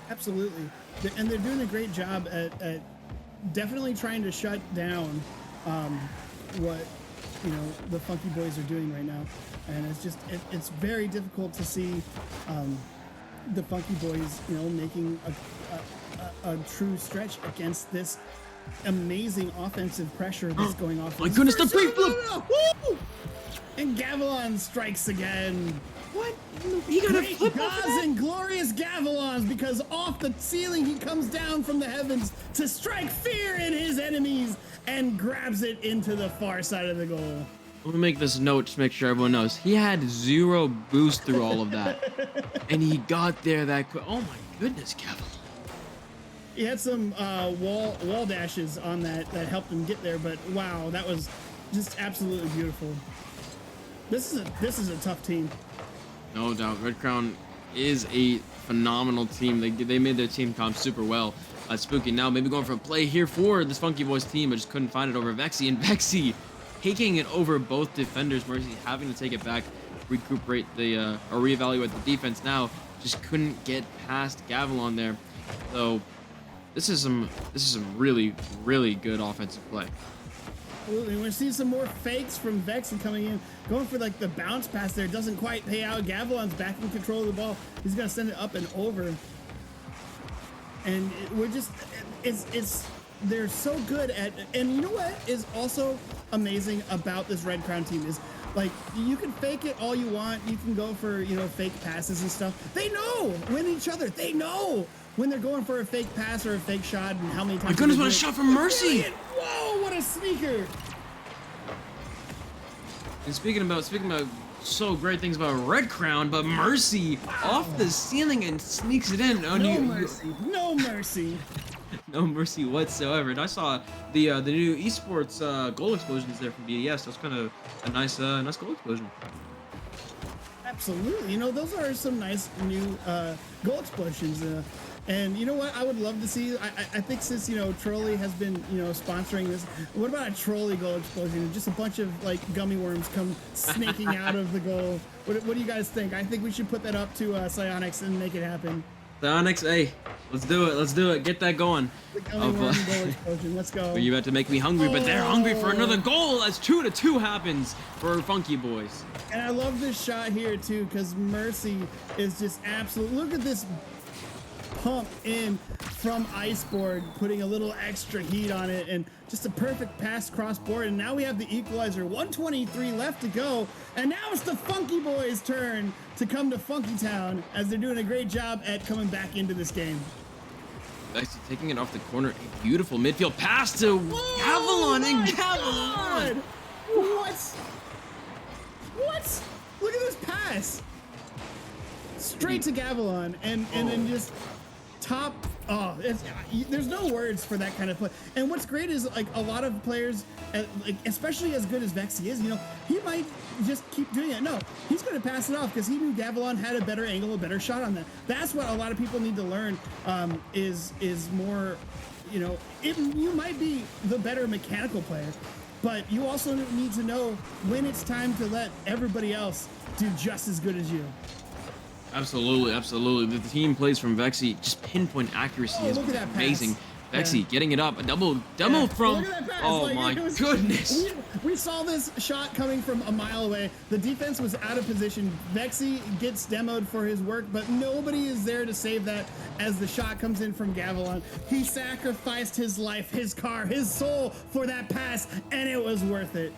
B: Absolutely. And they're doing a great job at definitely trying to shut down what the Funky Boys are doing right now. And it's just it's very difficult to see the Funky Boys making a true stretch against this amazing offensive pressure that's going off.
A: My goodness, the free flip!
B: Woo! And Gavilon strikes again.
A: What? He got a flip off of that?
B: And glorious Gavilons, because off the ceiling he comes down from the heavens to strike fear in his enemies and grabs it into the far side of the goal.
A: Let me make this note to make sure everyone knows. He had 0 boost through all of that. And he got there that quick. Oh my goodness, Gavilon.
B: He had some wall dashes on that helped him get there, but wow, that was just absolutely beautiful. This is a tough team.
A: No doubt, Red Crown is a phenomenal team. They made their team comp super well. Spooky now maybe going for a play here for this Funky Boys team, but just couldn't find it over Vexy, and Vexy taking it over both defenders. Mercy having to take it back, recuperate or reevaluate the defense. Now just couldn't get past Gavilon there. So this is some really, really good offensive play.
B: Absolutely. We're seeing some more fakes from Vexy coming in, going for like the bounce pass there. Doesn't quite pay out. Gavilon's back in control of the ball. He's gonna send it up and over. And they're so good at, and you know what is also amazing about this Red Crown team is, like, you can fake it all you want. You can go for, fake passes and stuff. They know when each other. They know when they're going for a fake pass or a fake shot and how many times.
A: My goodness, what a shot from Mercy!
B: Whoa, what a sneaker!
A: And speaking about so great things about Red Crown, but Mercy off the ceiling and sneaks it in.
B: No mercy. No mercy.
A: No mercy whatsoever. And I saw the new Esports goal explosions there from BDS. That's kind of a nice goal explosion.
B: Absolutely. Those are some nice new goal explosions. And you know what? I would love to see. I think since Trolley has been sponsoring this, what about a Trolley goal explosion? Just a bunch of like gummy worms come snaking out of the goal. What do you guys think? I think we should put that up to Psyonix and make it happen.
A: Psyonix, hey, let's do it. Let's do it. Get that going.
B: The gummy worm goal explosion. Let's go.
A: You're about to make me hungry, but they're hungry for another goal as 2-2 happens for Funky Boys.
B: And I love this shot here too, because Mercy is just absolute. Look at this pump in from Iceborg, putting a little extra heat on it, and just a perfect pass cross board. And now we have the equalizer. 1:23 left to go, and now it's the Funky Boys' turn to come to Funky Town, as they're doing a great job at coming back into this game.
A: Actually taking it off the corner, a beautiful midfield pass to Gavilon, and Gavilon.
B: What? Look at this pass. Straight to Gavilon, and then just top. There's no words for that kind of play. And what's great is, like, a lot of players, like, especially as good as Vexy is, he might just keep doing it. No, he's going to pass it off because he knew Gavilon had a better angle, a better shot on that. That's what a lot of people need to learn. Is more, you might be the better mechanical player, but you also need to know when it's time to let everybody else do just as good as you.
A: Absolutely, absolutely. The team plays from Vexy, just pinpoint accuracy
B: Oh,
A: has
B: look at
A: been
B: that
A: amazing.
B: pass. Yeah.
A: Vexy getting it up, a double
B: Yeah.
A: from.
B: Look at that pass.
A: Oh
B: Like,
A: my
B: it was,
A: goodness!
B: we saw this shot coming from a mile away. The defense was out of position. Vexy gets demoed for his work, but nobody is there to save that as the shot comes in from Gavilan. He sacrificed his life, his car, his soul for that pass, and it was worth it.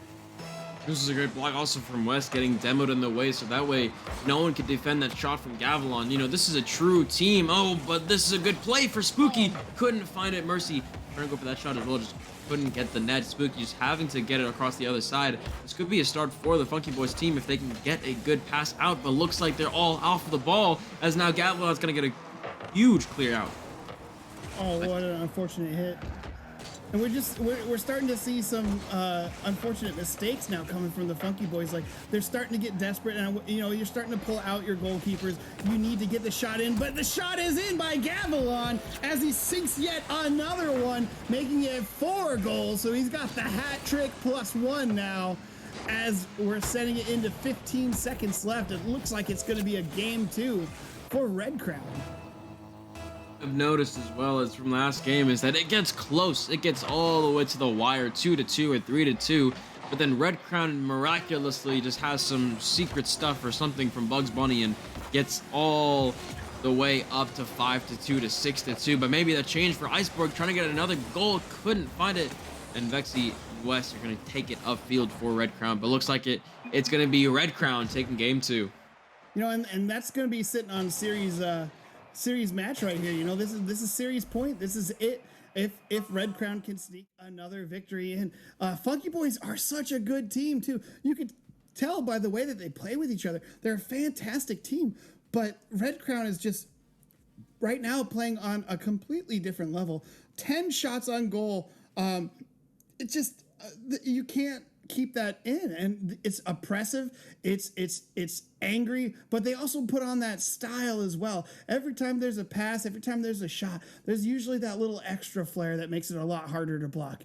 A: This is a great block also from West, getting demoed in the way, so that way no one could defend that shot from Gavilan. You know, this is a true team. Oh, but this is a good play for Spooky. Couldn't find it. Mercy trying to go for that shot as well, just couldn't get the net. Spooky just having to get it across the other side. This could be a start for the Funky Boys team if they can get a good pass out, but looks like they're all off the ball, as now Gavilan's going to get a huge clear out.
B: Oh, what an unfortunate hit. And we're starting to see some unfortunate mistakes now coming from the Funky Boys. Like, they're starting to get desperate, and you know, you're starting to pull out your goalkeepers. You need to get the shot in, but the shot is in by Gavilan as he sinks yet another one, making it 4 goals. So he's got the hat trick +1 now. As we're setting it into 15 seconds left, it looks like it's going to be a game 2 for Red Crown.
A: I've noticed as well as from last game is that it gets close. It gets all the way to the wire, 2-2 or 3-2. But then Red Crown miraculously just has some secret stuff or something from Bugs Bunny and gets all the way up to 5-2 to 6-2. But maybe that changed for Iceberg, trying to get another goal, couldn't find it. And Vexy and West are going to take it upfield for Red Crown. But looks like it's going to be Red Crown taking game 2.
B: You know, and that's going to be sitting on series match right here. You know, this is series point. This is it. If Red Crown can sneak another victory in, Funky Boys are such a good team too. You could tell by the way that they play with each other. They're a fantastic team, but Red Crown is just right now playing on a completely different level. 10 shots on goal. It just you can't keep that in, and it's oppressive, it's angry, but they also put on that style as well. Every time there's a pass, every time there's a shot, there's usually that little extra flair that makes it a lot harder to block.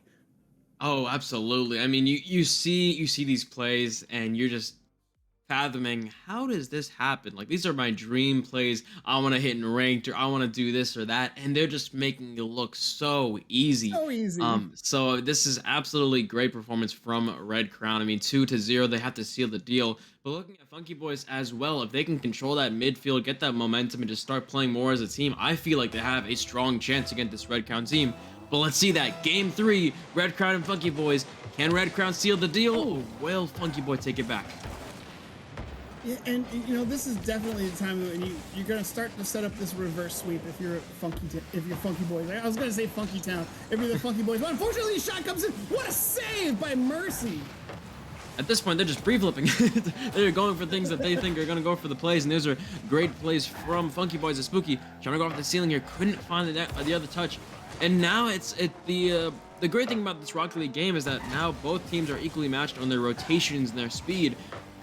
A: Oh, absolutely. I mean, you see these plays and you're just fathoming, how does this happen? Like, these are my dream plays. I want to hit in ranked, or I want to do this or that, and they're just making it look so easy.
B: So easy.
A: So this is absolutely great performance from Red Crown. I mean, 2-0, they have to seal the deal. But looking at Funky Boys as well, if they can control that midfield, get that momentum, and just start playing more as a team, I feel like they have a strong chance against this Red Crown team. But let's see that. Game 3, Red Crown and Funky Boys. Can Red Crown seal the deal, or will Funky Boy take it back?
B: Yeah, and you know, this is definitely the time when you're gonna start to set up this reverse sweep if you're Funky Boys. I was gonna say Funky Town if you're the Funky Boys, but unfortunately the shot comes in. What a save by Mercy!
A: At this point, they're just pre-flipping. They're going for things that they think are going to go for the plays, and those are great plays from Funky Boys and Spooky. Trying to go off the ceiling here, couldn't find the other touch. And now the great thing about this Rocket League game is that now both teams are equally matched on their rotations and their speed,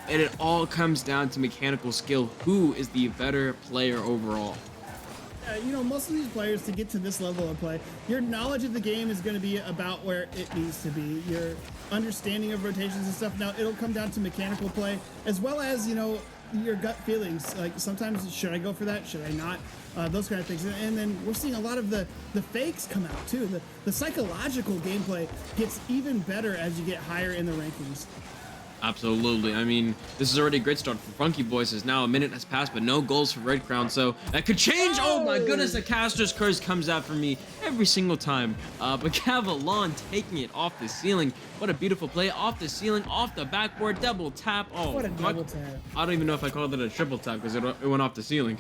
A: and it all comes down to mechanical skill. Who is the better player overall?
B: You know, most of these players, to get to this level of play, your knowledge of the game is going to be about where it needs to be. Your understanding of rotations and stuff. Now, it'll come down to mechanical play, as well as, you know, your gut feelings. Like, sometimes, should I go for that? Should I not? Those kind of things. And then we're seeing a lot of the fakes come out, too. The psychological gameplay gets even better as you get higher in the rankings.
A: Absolutely. I mean, this is already a great start for Funky Boys, as now a minute has passed, but no goals for Red Crown, so that could change. Oh my goodness, the caster's curse comes out for me every single time. But Gavilan taking it off the ceiling. What a beautiful play, off the ceiling, off the backboard, double tap. Oh,
B: What a double tap.
A: I don't even know if I called it a triple tap because it went off the ceiling.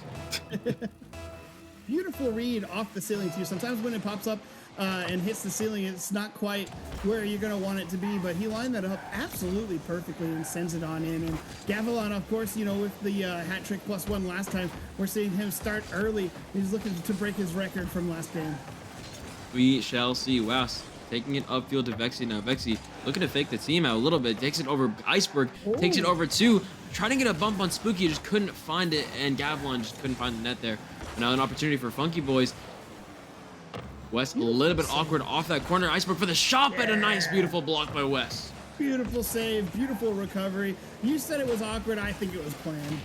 B: Beautiful read off the ceiling, too. Sometimes when it pops up and hits the ceiling, it's not quite where you're going to want it to be, but he lined that up absolutely perfectly and sends it on in. And Gavilan, of course, you know, with the hat trick +1 last time, we're seeing him start early. He's looking to break his record from last game.
A: We shall see. West taking it upfield to Vexy. Now Vexy looking to fake the team out a little bit, takes it over Iceberg, takes it over 2, trying to get a bump on Spooky, just couldn't find it, and Gavilan just couldn't find the net there. Now an opportunity for Funky Boys. West a little bit awkward off that corner. Iceberg for the shot, but a nice, beautiful block by West.
B: Beautiful save, beautiful recovery. You said it was awkward. I think it was planned.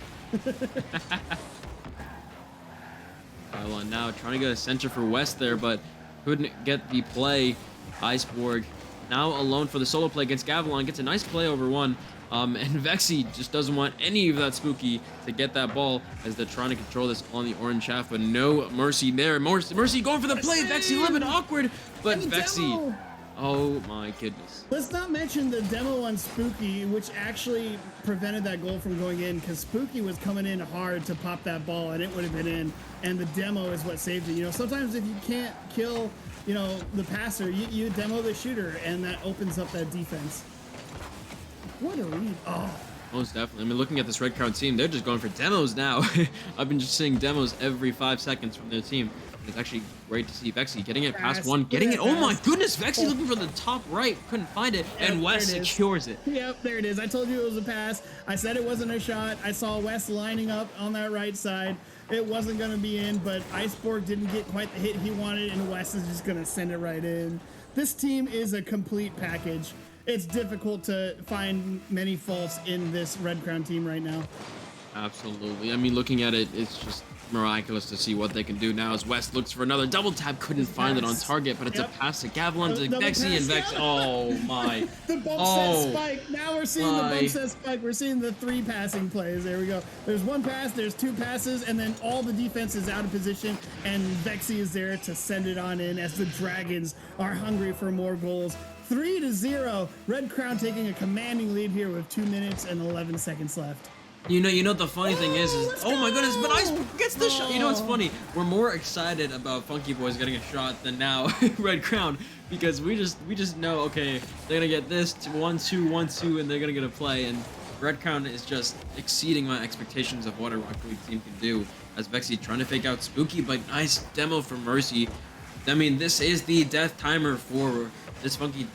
A: pylon now, trying to get a center for West there, but couldn't get the play. Iceborg now alone for the solo play against Gavilan, gets a nice play over one. And Vexy just doesn't want any of that Spooky to get that ball as they're trying to control this on the orange half, but no mercy there. Mercy going for the play. Vexy a little bit awkward, but Vexy, oh my goodness.
B: Let's not mention the demo on Spooky, which actually prevented that goal from going in, because Spooky was coming in hard to pop that ball and it would have been in, and the demo is what saved it. You know, sometimes if you can't kill, you know, the passer, you demo the shooter, and that opens up that defense. What a read. Oh.
A: Most definitely. I mean, looking at this Red Crown team, they're just going for demos now. I've been just seeing demos every 5 seconds from their team. It's actually great to see Vexy getting it past one, getting it. Oh my goodness, Vexy looking for the top right, couldn't find it, and Wes secures it.
B: Yep, there it is. I told you it was a pass. I said it wasn't a shot. I saw Wes lining up on that right side. It wasn't going to be in, but Iceborg didn't get quite the hit he wanted, and Wes is just going to send it right in. This team is a complete package. It's difficult to find many faults in this Red Crown team right now.
A: Absolutely. I mean, looking at it, it's just miraculous to see what they can do now as West looks for another double tap, couldn't find it on target, but it's a pass to Gavilan to Vexy, and Vexy, oh my.
B: The bump set spike. Now we're seeing the bump set spike. We're seeing the 3 passing plays. There we go. There's 1 pass, there's 2 passes, and then all the defense is out of position, and Vexy is there to send it on in as the Dragons are hungry for more goals. 3-0. Red Crown taking a commanding lead here with 2 minutes and 11 seconds left.
A: You know the funny thing is oh my goodness, but Ice gets the shot. You know what's funny? We're more excited about Funky Boys getting a shot than now Red Crown, because we just know, okay, they're gonna get this to 1-2, 1-2, and they're gonna get a play, and Red Crown is just exceeding my expectations of what a Rocket League team can do. As Vexy trying to fake out Spooky, but nice demo from Mercy. I mean, this is the death timer for this Funky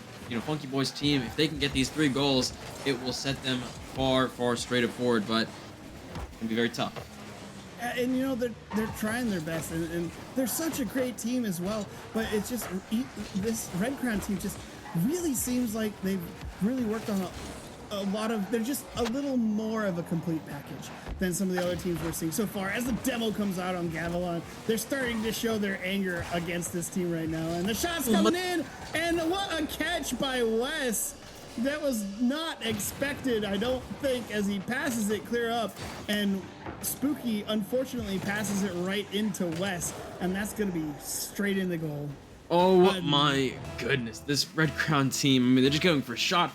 A: Boys team. If they can get these 3 goals, it will set them far straight forward, but it can be very tough.
B: And you know, they're trying their best, and they're such a great team as well, but it's just this Red Crown team just really seems like they've really worked on a lot of, they're just a little more of a complete package than some of the other teams we're seeing so far. As the demo comes out on Gavilan, they're starting to show their anger against this team right now, and the shot's coming in, and what a catch by Wes. That was not expected, I don't think, as he passes it clear up, and Spooky unfortunately passes it right into Wes, and that's going to be straight in the goal.
A: Oh my goodness, this Red Crown team, I mean, they're just going for shot,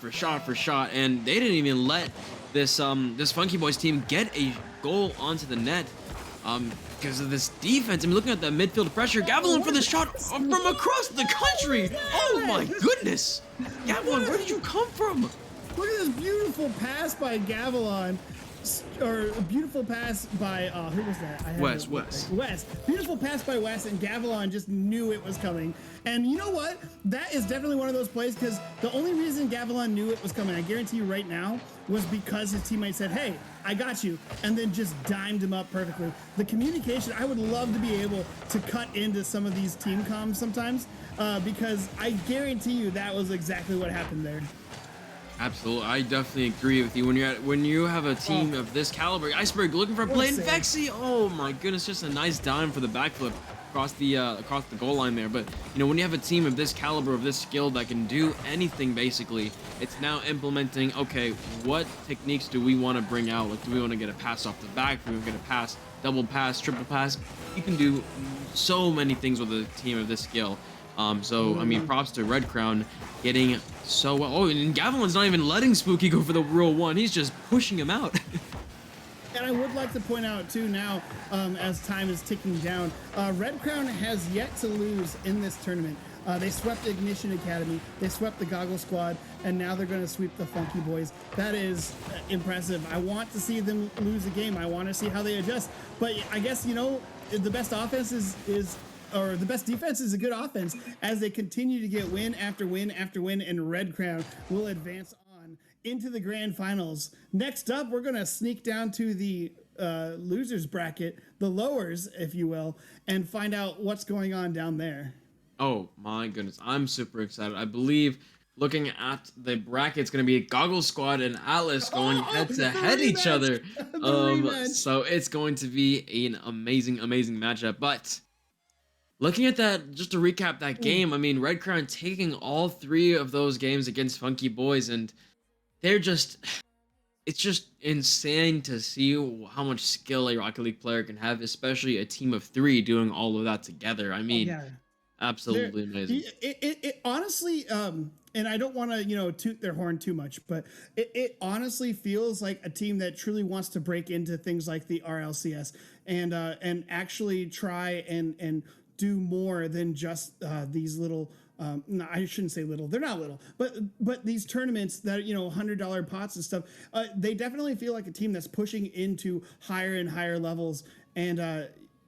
A: and they didn't even let this this Funky Boys team get a goal onto the net because of this defense. I mean, looking at the midfield pressure, Gavilan for the shot from across the country. Oh my goodness, Gavilan, where did you come from?
B: Look at this beautiful pass by Gavilan. Or a beautiful pass by who was that? Wes. Beautiful pass by Wes, and Gavilan just knew it was coming. And you know what? That is definitely one of those plays, because the only reason Gavilan knew it was coming, I guarantee you right now, was because his teammate said, "Hey, I got you," and then just dimed him up perfectly. The communication, I would love to be able to cut into some of these team comms sometimes, because I guarantee you that was exactly what happened there.
A: Absolutely, I definitely agree with you. When you have a team of this caliber, Iceberg looking for a play, and Vexy, oh my goodness, just a nice dime for the backflip across the goal line there. But you know, when you have a team of this caliber, of this skill, that can do anything basically, it's now implementing, okay, what techniques do we want to bring out? Like, do we want to get a pass off the back? Do we want to get a pass, double pass, triple pass? You can do so many things with a team of this skill. So I mean, props to Red Crown getting so well. Oh, and Gavilan's not even letting Spooky go for the real one. He's just pushing him out.
B: And I would like to point out too now, as time is ticking down, Red Crown has yet to lose in this tournament. They swept Ignition Academy, they swept the Goggle squad, and now they're going to sweep the Funky Boys. That is impressive. I want to see them lose a game. I want to see how they adjust. But I guess, you know, the best offense or the best defense is a good offense, as they continue to get win after win after win, and Red Crown will advance on into the grand finals. Next up, we're going to sneak down to the losers bracket, the lowers, if you will, and find out what's going on down there.
A: Oh my goodness, I'm super excited. I believe looking at the bracket, it's going to be Goggle Squad and Atlas going
B: Oh,
A: head
B: the
A: to head each
B: rematch.
A: other.
B: The rematch.
A: So it's going to be an amazing, amazing matchup. But looking at that, just to recap that
B: Mm.
A: game, I mean, Red Crown taking all three of those games against Funky Boys, and they're just, it's just insane to see how much skill a Rocket League player can have, especially a team of three doing all of that together. I
B: Oh
A: mean,
B: yeah. There,
A: absolutely amazing.
B: it honestly, and I don't want to, toot their horn too much, but it honestly feels like a team that truly wants to break into things like the RLCS and actually try and do more than just these little. No, I shouldn't say little. They're not little, but these tournaments that $100 pots and stuff. They definitely feel like a team that's pushing into higher and higher levels, and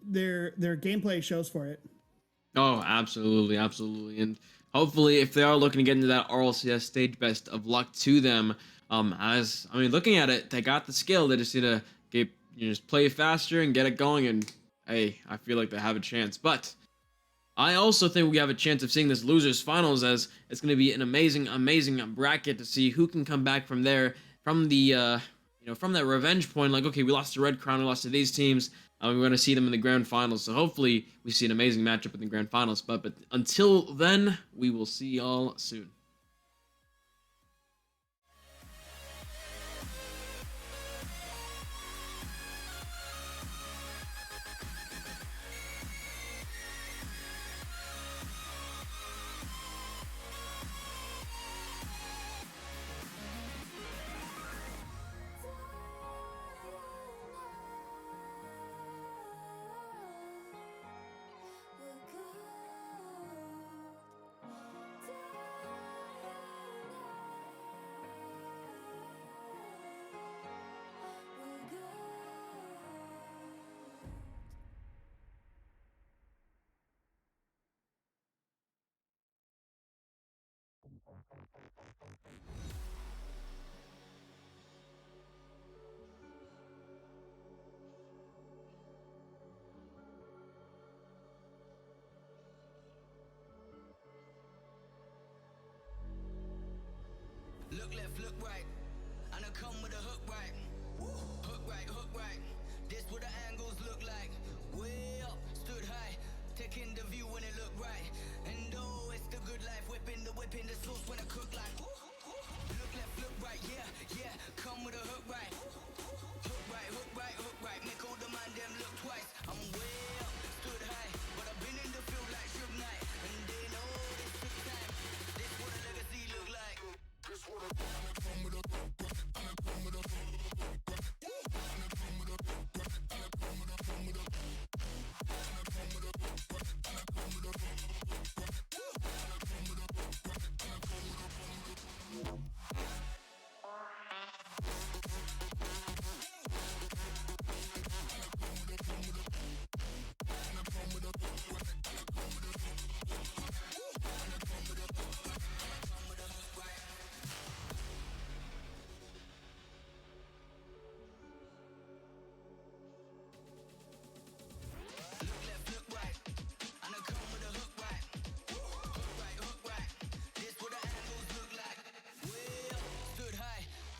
B: their gameplay shows for it.
A: Oh, absolutely, absolutely. And hopefully, if they are looking to get into that RLCS stage, best of luck to them. As I mean, looking at it, they got the skill. They just need to get just play faster and get it going. And hey, I feel like they have a chance. But I also think we have a chance of seeing this losers finals, as it's going to be an amazing, amazing bracket to see who can come back from there, from the from that revenge point. Like, okay, we lost to Red Crown, we lost to these teams. We're going to see them in the grand finals. So hopefully we see an amazing matchup in the grand finals. But until then, we will see y'all soon.
C: Look left, look right, and I come with a hook right. Hook right, hook right. This what the angles look like. Way up, stood high, taking the view when it look right. And oh, it's the good life, whipping the sauce when I cook like. Look left, look right, yeah, yeah. Come with a hook right. Hook right, hook right, hook right. Make all the man them look twice. I'm way up, stood high, but I've been in the field like Suge Knight. And they know this took time. This what a legacy look like.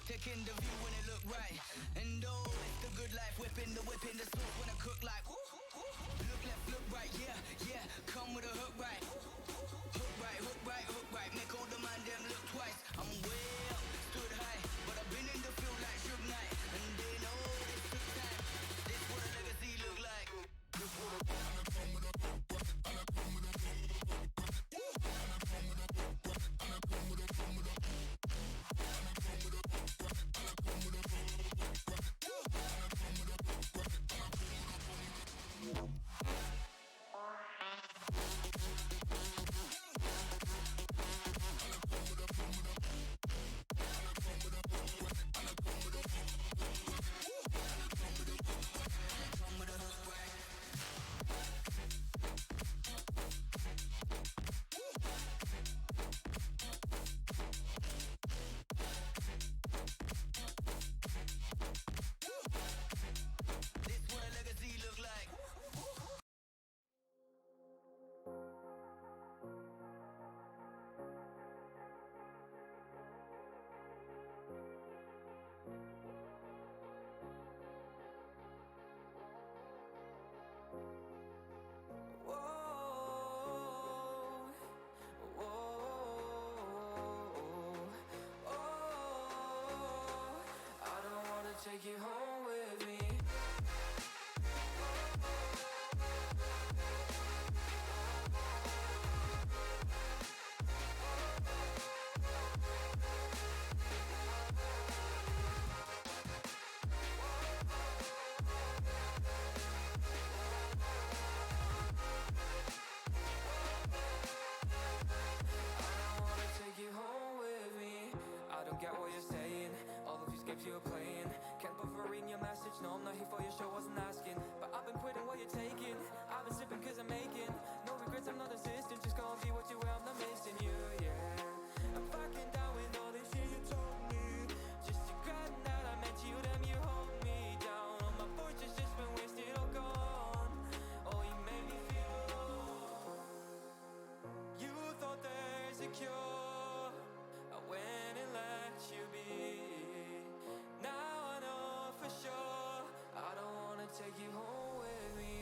C: Taking the view when it look right. And oh, it's the good life, whipping the sauce when I cook like. Look left, look right, yeah, yeah. Come with a hook right. Hook right, hook right, hook right. Make all the man them look twice. I'm way up, stood high, but I've been in the field like Suge Knight. And they know this took time. This what a legacy look like. take you home with me. You're playing, can't bother reading your message. No, I'm not here for your show, wasn't asking. But I've been quitting what you're taking. I've been sipping cause I'm making no regrets, I'm not assistant. Just go and be what you were, I'm not missing you, yeah. I'm fucking down with all this shit you told me. Just regretting that I met you, damn you hold me down. All my fortune's just been wasted or gone. Oh, you made me feel low. You thought there's a cure, I went and let you be. Take you home with me.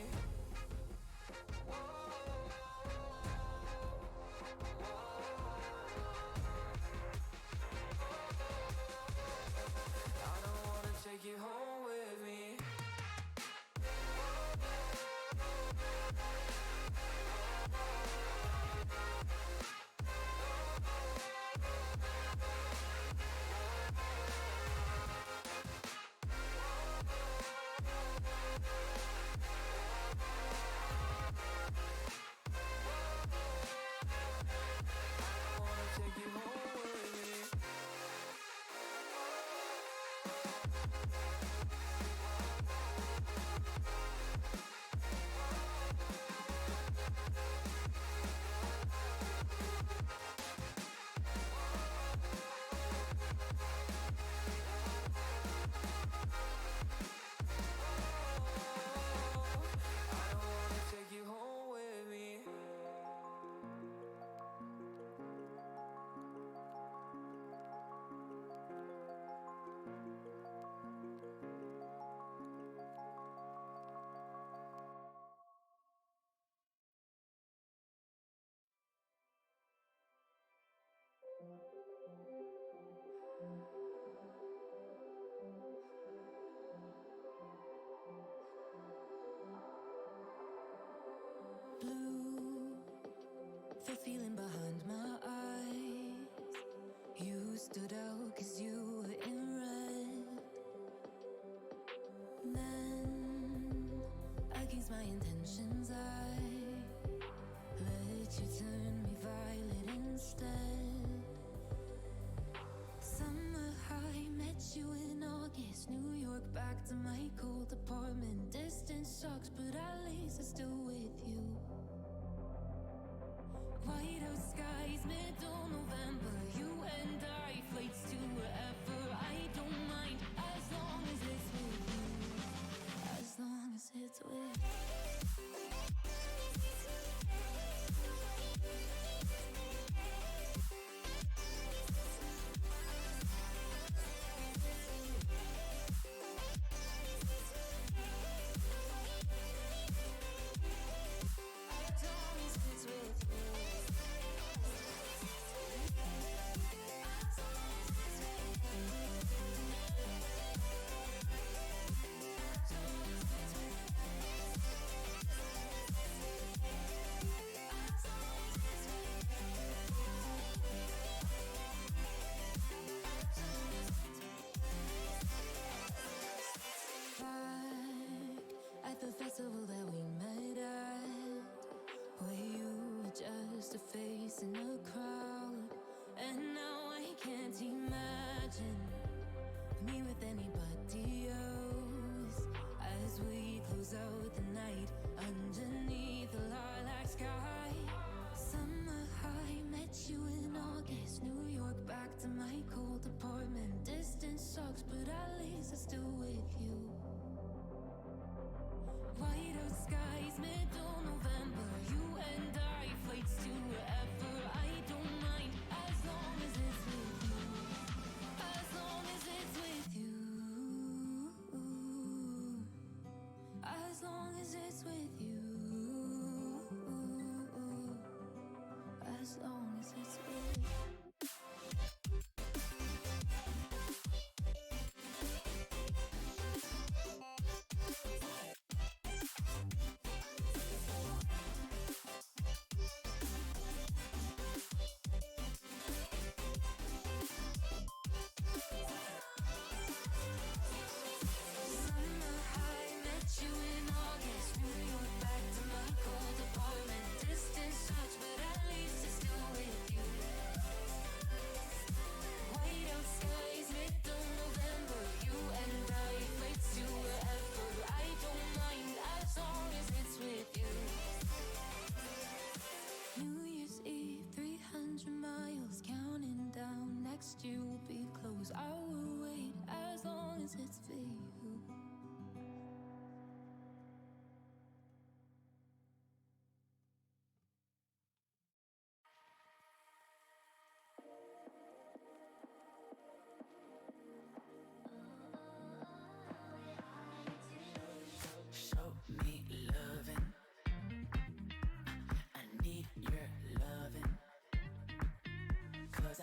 C: I don't wanna take you home with me.
D: Blue, the feeling behind my eyes. You stood out cause you were in red. Then, against my intentions, I let you turn me violet instead. Summer high, met you in August. New York, back to my cold apartment. Distance sucks, but at least I'm still with you. White out skies, middle November. You and I, flights to wherever. I don't mind, as long as it's with you. As long as it's with you. Festival that we met at, where you were just a face in a crowd. And now I can't imagine me with anybody else. As we close out the night underneath the lilac sky. Summer high, met you in August. New York, back to my cold apartment. Distance sucks, but at least I'm still with you. White out skies, middle November. You and I, flights to wherever. I don't mind, as long as it's with you. As long as it's with you. As long as it's with you. As long as it's with you.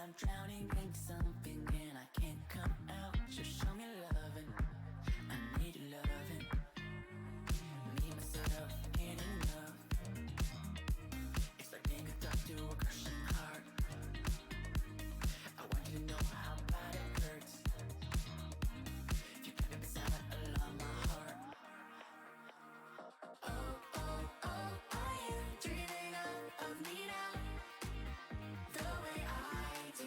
E: I'm drowning in something and I can't come out. Just show me loving. I need your loving. Need myself, ain't enough. It's like being a doctor to a crushing heart. I want you to know how bad it hurts. You got me beside along my heart. Are you dreaming of me now? The way I do.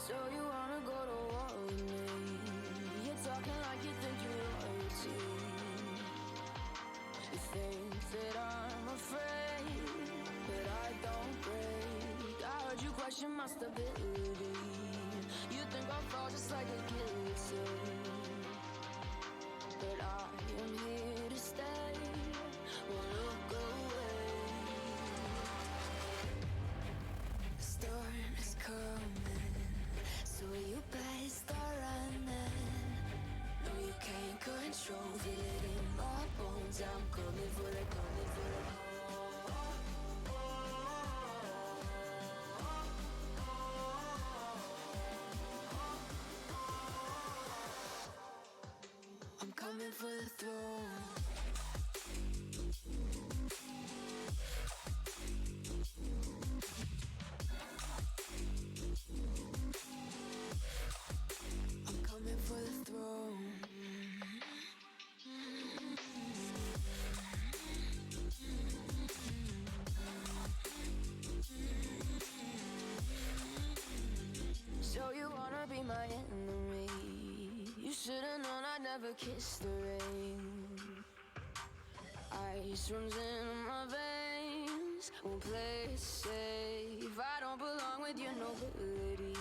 D: So you wanna go to war with me? You're talking like you think you're royalty. You think that I'm afraid, but I don't break. I heard you question my stability. You think I'll fall just like a guillotine, but I am here to stay. Won't look away. The storm is coming, so you better start running. No, you can't control, feel it in my bones. I'm coming for the, coming for the. I'm coming for the throne. I'm coming for the throne. So you wanna be my enemy? You should've known I'd never kiss the rain. Ice runs in my veins, won't play it safe. I don't belong with your nobility.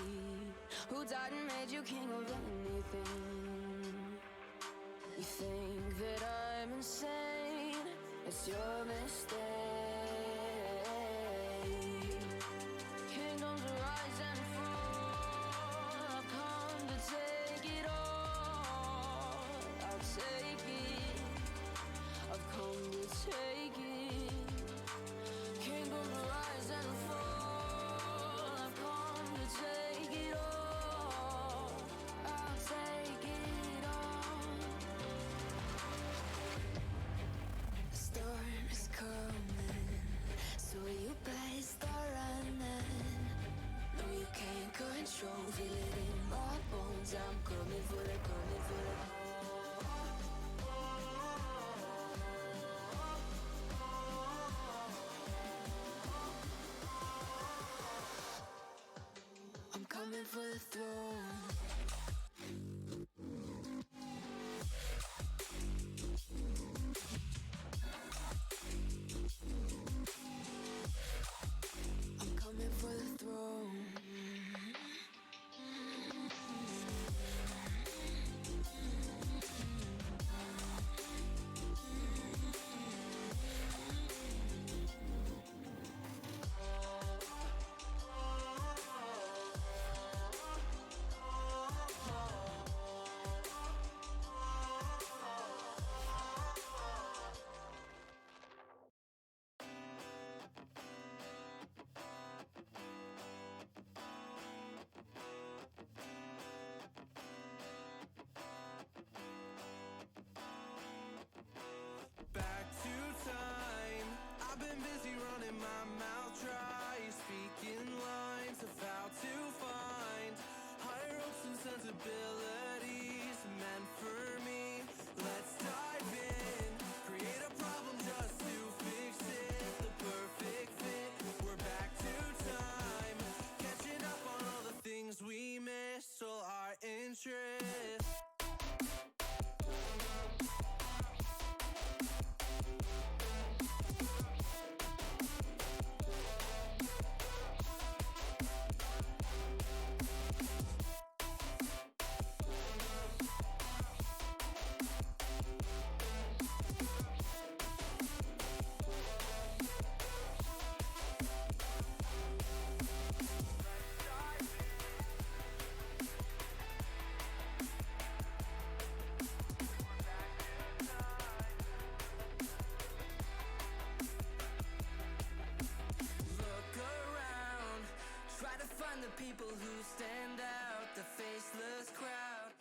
D: Who died and made you king of anything? You think that I'm insane? It's your mistake. Kingdoms rise and fall. I've come to take it all. I'll take it. I've come to take it. Kingdoms rise and fall. I've come to take it all. I'll take it all. The storm is coming, so you better start running. No, you can't control, feel it in my bones. I'm coming for the, coming for the. I'm coming for the throne. I'm coming for the throne.
C: Back to time. I've been busy running my mouth dry, speaking lines of how to find higher hopes and sensibilities meant for me. Let's dive in, create a problem just to fix it. The perfect fit. We're back to time, catching up on all the things we missed. All our interest. Look around, try to find the people who stand out, the faceless crowd.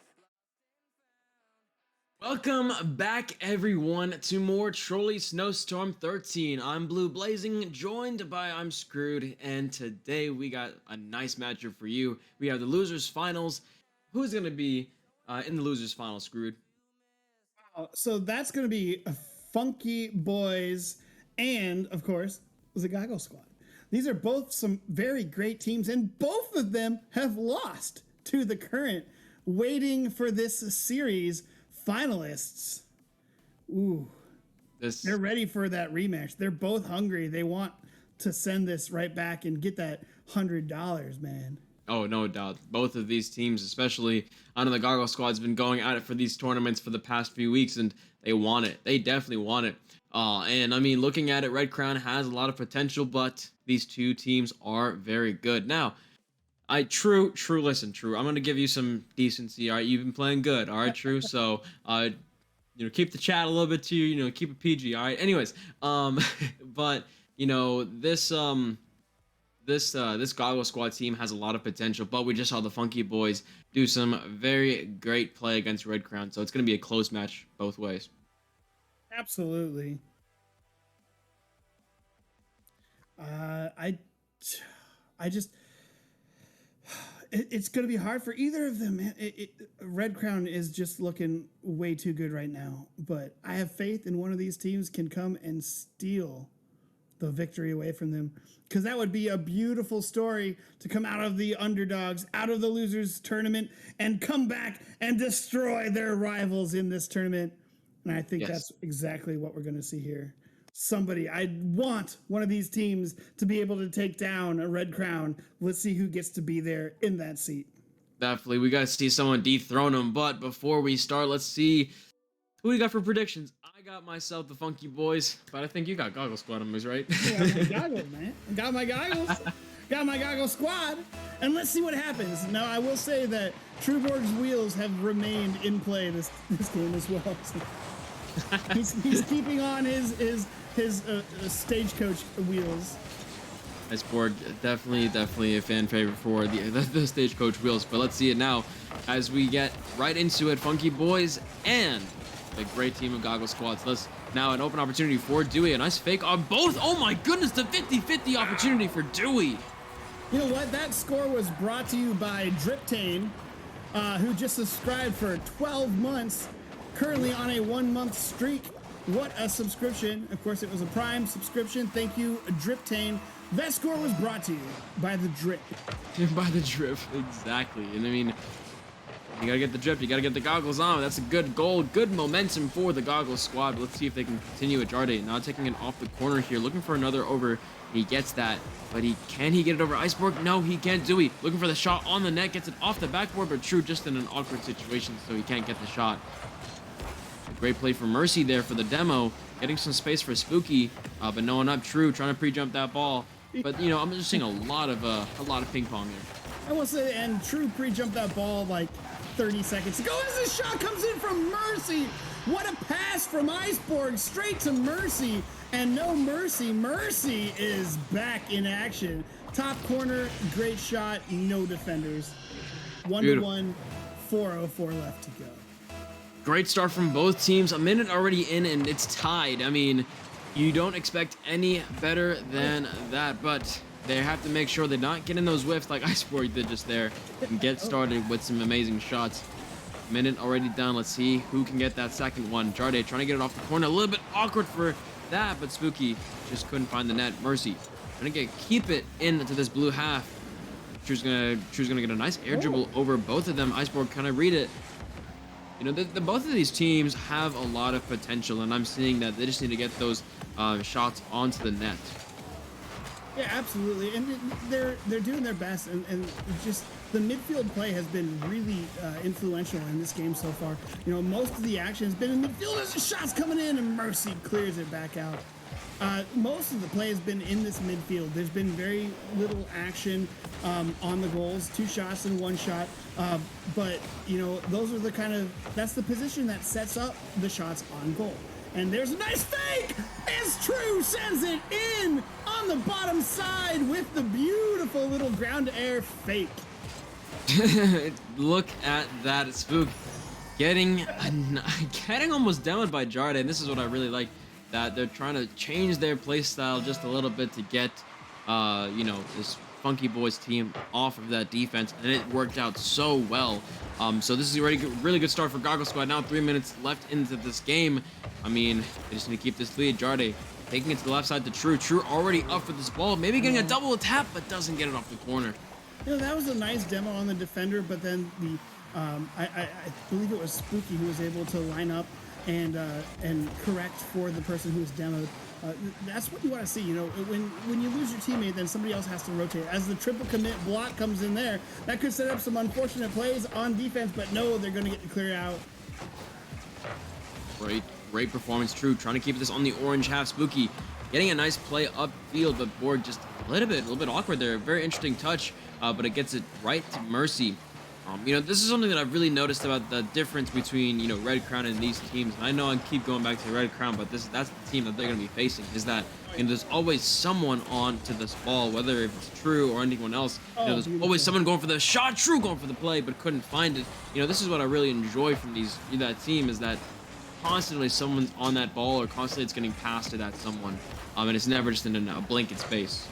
A: Welcome back, everyone, to more Trolley Snowstorm 13. I'm Blue Blazing, joined by I'm Screwed, and today we got a nice matchup for you. We have the losers finals. Who's gonna be in the losers finals, Screwed?
B: So that's going to be Funky Boys and, of course, the Goggle Squad. These are both some very great teams, and both of them have lost to the current waiting for this series finalists. Ooh, they're ready for that rematch. They're both hungry. They want to send this right back and get that $100, man.
A: Oh, no doubt. Both of these teams, especially I know the Goggle squad's been going at it for these tournaments for the past few weeks, and they want it. They definitely want it. And I mean, looking at it, Red Crown has a lot of potential, but these two teams are very good. Now, listen, True. I'm gonna give you some decency. All right, you've been playing good. All right, True. So, keep the chat a little bit to you. Keep it PG. All right. Anyways, but this Goggle Squad team has a lot of potential, but we just saw the Funky Boys do some very great play against Red Crown, so it's going to be a close match both ways.
B: Absolutely. It's going to be hard for either of them. Red Crown is just looking way too good right now, but I have faith in one of these teams can come and steal the victory away from them, because that would be a beautiful story to come out of the underdogs, out of the losers tournament, and come back and destroy their rivals in this tournament. And I think that's exactly what we're going to see here. I want one of these teams to be able to take down a Red Crown. Let's see who gets to be there in that seat.
A: Definitely, we got to see someone dethrone them. But before we start, let's see who we got for predictions. I got myself the Funky Boys, but I think you got Goggle Squad numbers, right?
B: Yeah, my goggles, man. I got my goggles. Got my Goggle Squad. And let's see what happens. Now, I will say that Trueborg's wheels have remained in play this game as well. So he's keeping on his stagecoach wheels.
A: Iceborg, definitely a fan favorite for the stagecoach wheels. But let's see it now as we get right into it. Funky Boys and the great team of Goggle Squads. Let's now an open opportunity for Dewey. A nice fake on both. Oh my goodness, the 50-50 opportunity for Dewey.
B: You know what? That score was brought to you by Driptane, who just subscribed for 12 months, currently on a 1-month streak. What a subscription. Of course, it was a Prime subscription. Thank you, Driptane. That score was brought to you by the Drip.
A: By the Drip, exactly. And I mean, you gotta get the drip, you gotta get the goggles on. That's a good goal, good momentum for the Goggle Squad. Let's see if they can continue with Jarde. Now taking it off the corner here, looking for another over. He gets that, but can he get it over Iceborg? No, he can't. Dewey looking for the shot on the net, gets it off the backboard, but True just in an awkward situation, so he can't get the shot. A great play for Mercy there for the demo, getting some space for Spooky, but no one up. True trying to pre-jump that ball, but I'm just seeing a lot of ping pong there.
B: I will say, and True pre-jumped that ball like 30 seconds ago as the shot comes in from Mercy. What a pass from Iceborg straight to Mercy, and no Mercy. Mercy is back in action. Top corner, great shot, no defenders. 1-1, 4:04 left to go.
A: Great start from both teams. A minute already in and it's tied. I mean, you don't expect any better than that, but they have to make sure they're not getting those whiffs like Iceborg did just there and get started with some amazing shots. Minute already done. Let's see who can get that second one. Jarde trying to get it off the corner. A little bit awkward for that, but Spooky just couldn't find the net. Mercy trying to keep it into this blue half. True's gonna get a nice air dribble over both of them. Iceborg kind of read it. Both of these teams have a lot of potential, and I'm seeing that they just need to get those shots onto the net.
B: Yeah, absolutely, and they're doing their best, and just the midfield play has been really influential in this game so far. Most of the action has been in midfield as the shots coming in, and Mercy clears it back out. Most of the play has been in this midfield. There's been very little action on the goals, 2 shots and 1 shot. But those are that's the position that sets up the shots on goal. And there's a nice fake! As True sends it in on the bottom side with the beautiful little ground air fake.
A: Look at that Spook getting almost demoed by Jarde, and this is what I really like, that they're trying to change their play style just a little bit to get this Funky Boys team off of that defense, and it worked out so well. So this is a really good start for Goggle Squad. Now 3 minutes left into this game. I mean, they just need to keep this lead. Jarde Taking it to the left side to True. True already up for this ball. Maybe getting a double tap, but doesn't get it off the corner.
B: You know, that was a nice demo on the defender, but then the I believe it was Spooky who was able to line up and correct for the person who was demoed. That's what you want to see. You know, when you lose your teammate, then somebody else has to rotate. As the triple commit block comes in there, that could set up some unfortunate plays on defense, but no, they're going to get the clear out.
A: Great performance, True. Trying to keep this on the orange half. Spooky getting a nice play upfield, but Borg just a little bit awkward there. Very interesting touch, but it gets it right to Mercy. You know, this is something that I've really noticed about the difference between, you know, Red Crown and these teams. And I know I keep going back to Red Crown, but that's the team that they're going to be facing, is that, you know, there's always someone on to this ball, whether if it's True or anyone else. You know, there's always someone going for the shot, True going for the play, but couldn't find it. You know, this is what I really enjoy from that team, is that constantly someone's on that ball, or constantly it's getting passed to that someone. And it's never just in a blanket space.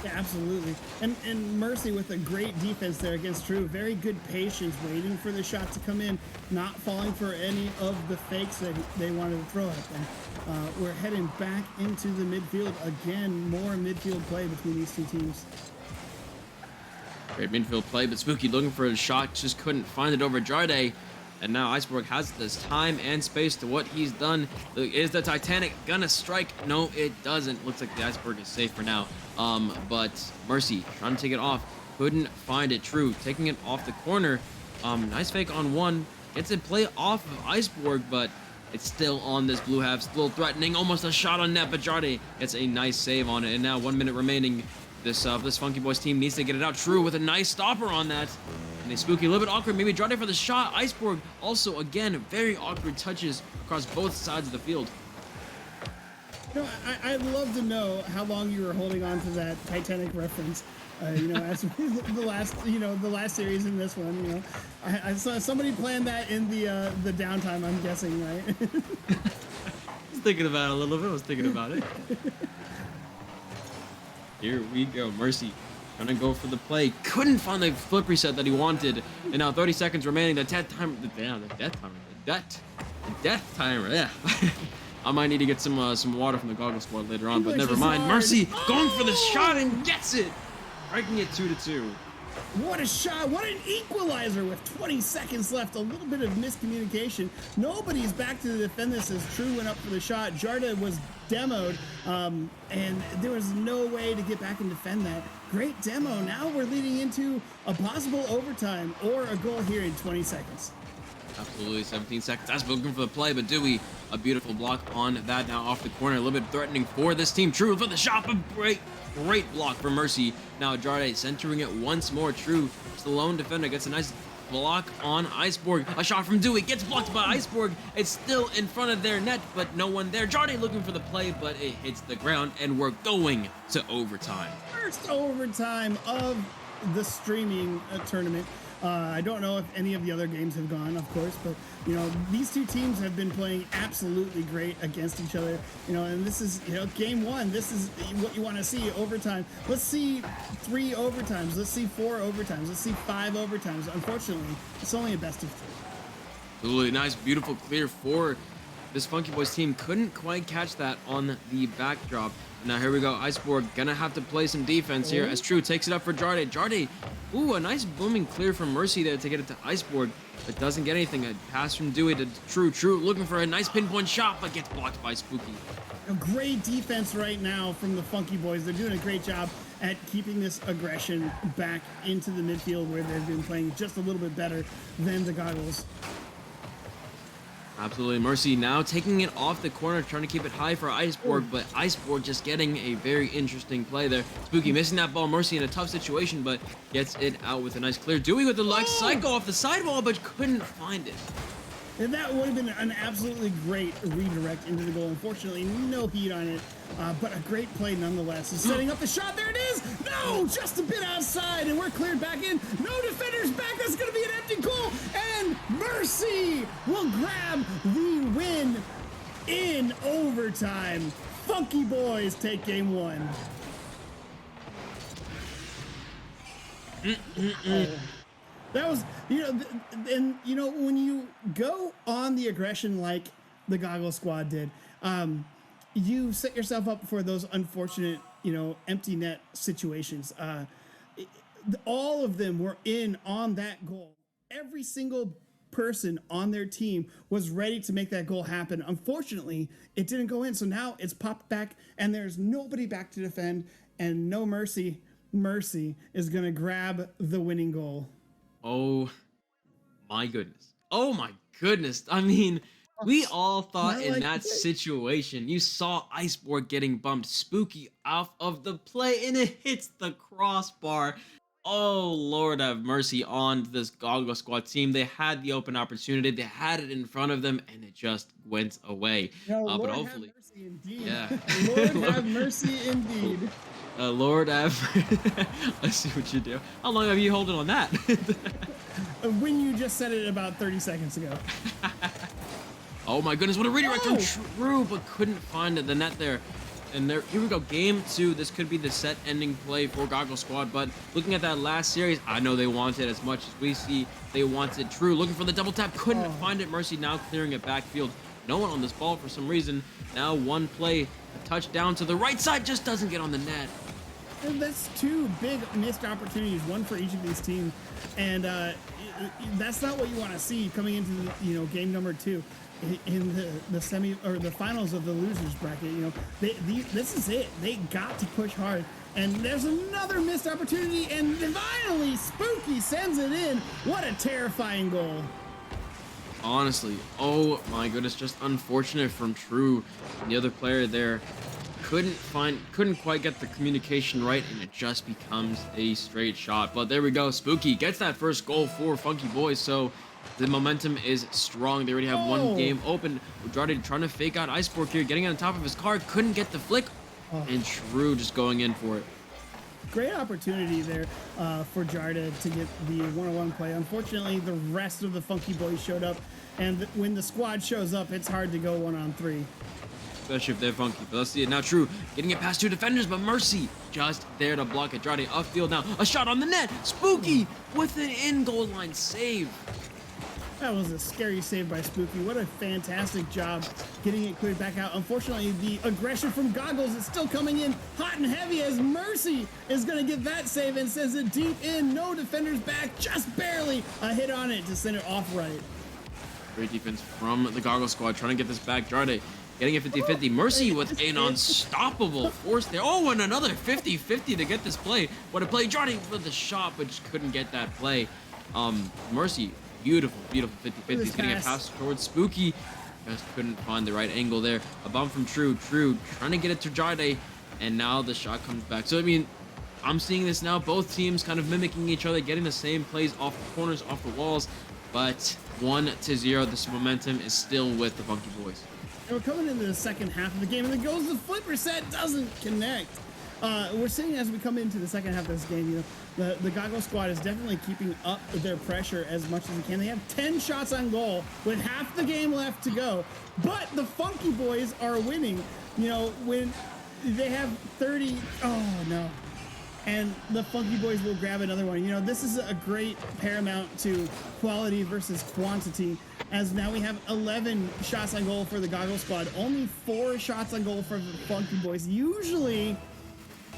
B: Yeah, absolutely. And Mercy with a great defense there against True. Very good patience, waiting for the shot to come in, not falling for any of the fakes that they wanted to throw at them. We're heading back into the midfield again. More midfield play between these two teams.
A: Great midfield play, but Spooky looking for a shot, just couldn't find it over Jarde. And now Iceberg has this time and space to what he's done. Is the Titanic gonna strike? No, it doesn't. Looks like the Iceberg is safe for now. But Mercy trying to take it off. Couldn't find it. True taking it off the corner. Nice fake on one. Gets a play off of Iceberg, but it's still on this blue half. Still threatening. Almost a shot on net, but Jarde gets a nice save on it. And now 1 minute remaining. This Funky Boys team needs to get it out. True with a nice stopper on that. And a Spooky, a little bit awkward. Maybe Jarde for the shot. Iceberg also, again, very awkward touches across both sides of the field.
B: You know, I'd love to know how long you were holding on to that Titanic reference. You know, as the last series in this one. You know, I saw somebody planned that in the downtime. I'm guessing, right?
A: I was thinking about it a little bit. I was thinking about it. Here we go. Mercy trying to go for the play. Couldn't find the flip reset that he wanted. And now 30 seconds remaining. The death timer. Yeah. I might need to get some water from the Goggle squad later on, but never mind. Mercy going for the shot and gets it. Breaking it 2-2.
B: What a shot. What an equalizer with 20 seconds left. A little bit of miscommunication. Nobody's back to defend this as True went up for the shot. Jarde was demoed, and there was no way to get back and defend that. Great demo. Now we're leading into a possible overtime or a goal here in 20 seconds.
A: Absolutely, 17 seconds. That's looking for the play, but Dewey, a beautiful block on that now off the corner. A little bit threatening for this team. True for the shot, but great block for Mercy. Now Jarde centering it once more. True, just the lone defender, gets a nice block on Iceborg. A shot from Dewey gets blocked by Iceborg. It's still in front of their net, but no one there. Jarde looking for the play, but it hits the ground, and we're going to overtime.
B: First overtime of the streaming tournament. I don't know if any of the other games have gone, of course, but, you know, these two teams have been playing absolutely great against each other, you know, and this is, you know, game one. This is what you want to see, overtime. Let's see 3 overtimes. Let's see 4 overtimes. Let's see 5 overtimes. Unfortunately, it's only a best of 3.
A: Absolutely nice, beautiful clear for this Funky Boys team. Couldn't quite catch that on the backdrop. Now here we go. Iceborg gonna have to play some defense here as True takes it up for Jarde. Jarde, ooh, a nice booming clear from Mercy there to get it to Iceborg, but doesn't get anything. A pass from Dewey to True. True looking for a nice pinpoint shot, but gets blocked by Spooky.
B: A great defense right now from the Funky Boys. They're doing a great job at keeping this aggression back into the midfield where they've been playing just a little bit better than the Goggles.
A: Absolutely. Mercy now taking it off the corner, trying to keep it high for Iceborg, but Iceborg just getting a very interesting play there. Spooky missing that ball. Mercy in a tough situation, but gets it out with a nice clear. Dewey with the leg cycle off the sidewall, but couldn't find it.
B: And that would have been an absolutely great redirect into the goal. Unfortunately, no heat on it, but a great play nonetheless. He's setting up the shot. There it is. No, just a bit outside, and we're cleared back in. No defenders back. That's going to be an empty goal. And Mercy will grab the win in overtime. Funky Boys take game 1. That was, you know, and, you know, when you go on the aggression like the Goggle squad did, you set yourself up for those unfortunate, empty net situations. All of them were in on that goal. Every single person on their team was ready to make that goal happen. Unfortunately, it didn't go in. So now it's popped back and there's nobody back to defend, and no mercy. Mercy is going to grab the winning goal.
A: Oh my goodness. Oh my goodness. I mean, we all thought
B: Not
A: in
B: like
A: that
B: it.
A: situation, you saw Iceboard getting bumped, Spooky off of the play, and it hits the crossbar. Oh, Lord have mercy on this Goggle Squad team. They had the open opportunity, they had it in front of them, and it just went away. But
B: Lord have
A: hopefully,
B: mercy indeed.
A: yeah.
B: Lord
A: Lord,
B: have mercy indeed.
A: Lord have. I see what you do. How long have you holding on that?
B: When you just said it about 30 seconds ago.
A: Oh my goodness, what a redirect on
B: Oh!
A: True, but couldn't find the net there. And there, here we go, game 2. This could be the set-ending play for Goggle Squad, but looking at that last series, I know they wanted as much as we see. They wanted True, looking for the double tap, couldn't find it. Mercy now clearing it backfield. No one on this ball for some reason. Now one play, a touchdown to the right side, just doesn't get on the net.
B: And that's two big missed opportunities, one for each of these teams, and that's not what you want to see coming into game number 2 in the semi or the finals of the losers bracket. This is it. They got to push hard, and there's another missed opportunity, and finally Spooky sends it in. What a terrifying goal!
A: Honestly, oh my goodness, just unfortunate from True. The other player there couldn't quite get the communication right, and it just becomes a straight shot. But there we go, Spooky gets that first goal for Funky Boys, so the momentum is strong. They already have one game open. Udrade trying to fake out Iceborg here, getting on top of his car, couldn't get the flick, and True just going in for it.
B: Great opportunity there for Jarda to get the one-on-one play. Unfortunately, the rest of the Funky Boys showed up, and when the squad shows up, it's hard to go 1-on-3.
A: Especially if they're funky. But let's see it now. True getting it past 2 defenders, but Mercy just there to block it. Andrade upfield now. A shot on the net. Spooky with an in-goal line save.
B: That was a scary save by Spooky. What a fantastic job getting it cleared back out. Unfortunately, the aggression from Goggles is still coming in hot and heavy as Mercy is going to get that save and sends it deep in. No defenders back, just barely a hit on it to send it off right.
A: Great defense from the Goggle Squad trying to get this back. Andrade getting it 50-50. Mercy with an unstoppable force there. Oh, and another 50-50 to get this play. What a play. Andrade with the shot, but just couldn't get that play. Mercy, beautiful 50-50. He's getting a pass towards Spooky. Just couldn't find the right angle there. A bump from True. True trying to get it to Andrade, and now the shot comes back. So, I mean, I'm seeing this now. Both teams kind of mimicking each other, getting the same plays off the corners, off the walls. But 1-0, this momentum is still with the Funky Boys.
B: And we're coming into the second half of the game, and it goes the flipper set, doesn't connect. We're seeing as we come into the second half of this game, the Goggle Squad is definitely keeping up their pressure as much as they can. They have 10 shots on goal with half the game left to go, but the Funky Boys are winning. When they have 30, oh no. And the Funky Boys will grab another one. This is a great paramount to quality versus quantity, as now we have 11 shots on goal for the Goggle Squad, only 4 shots on goal for the Funky Boys. Usually,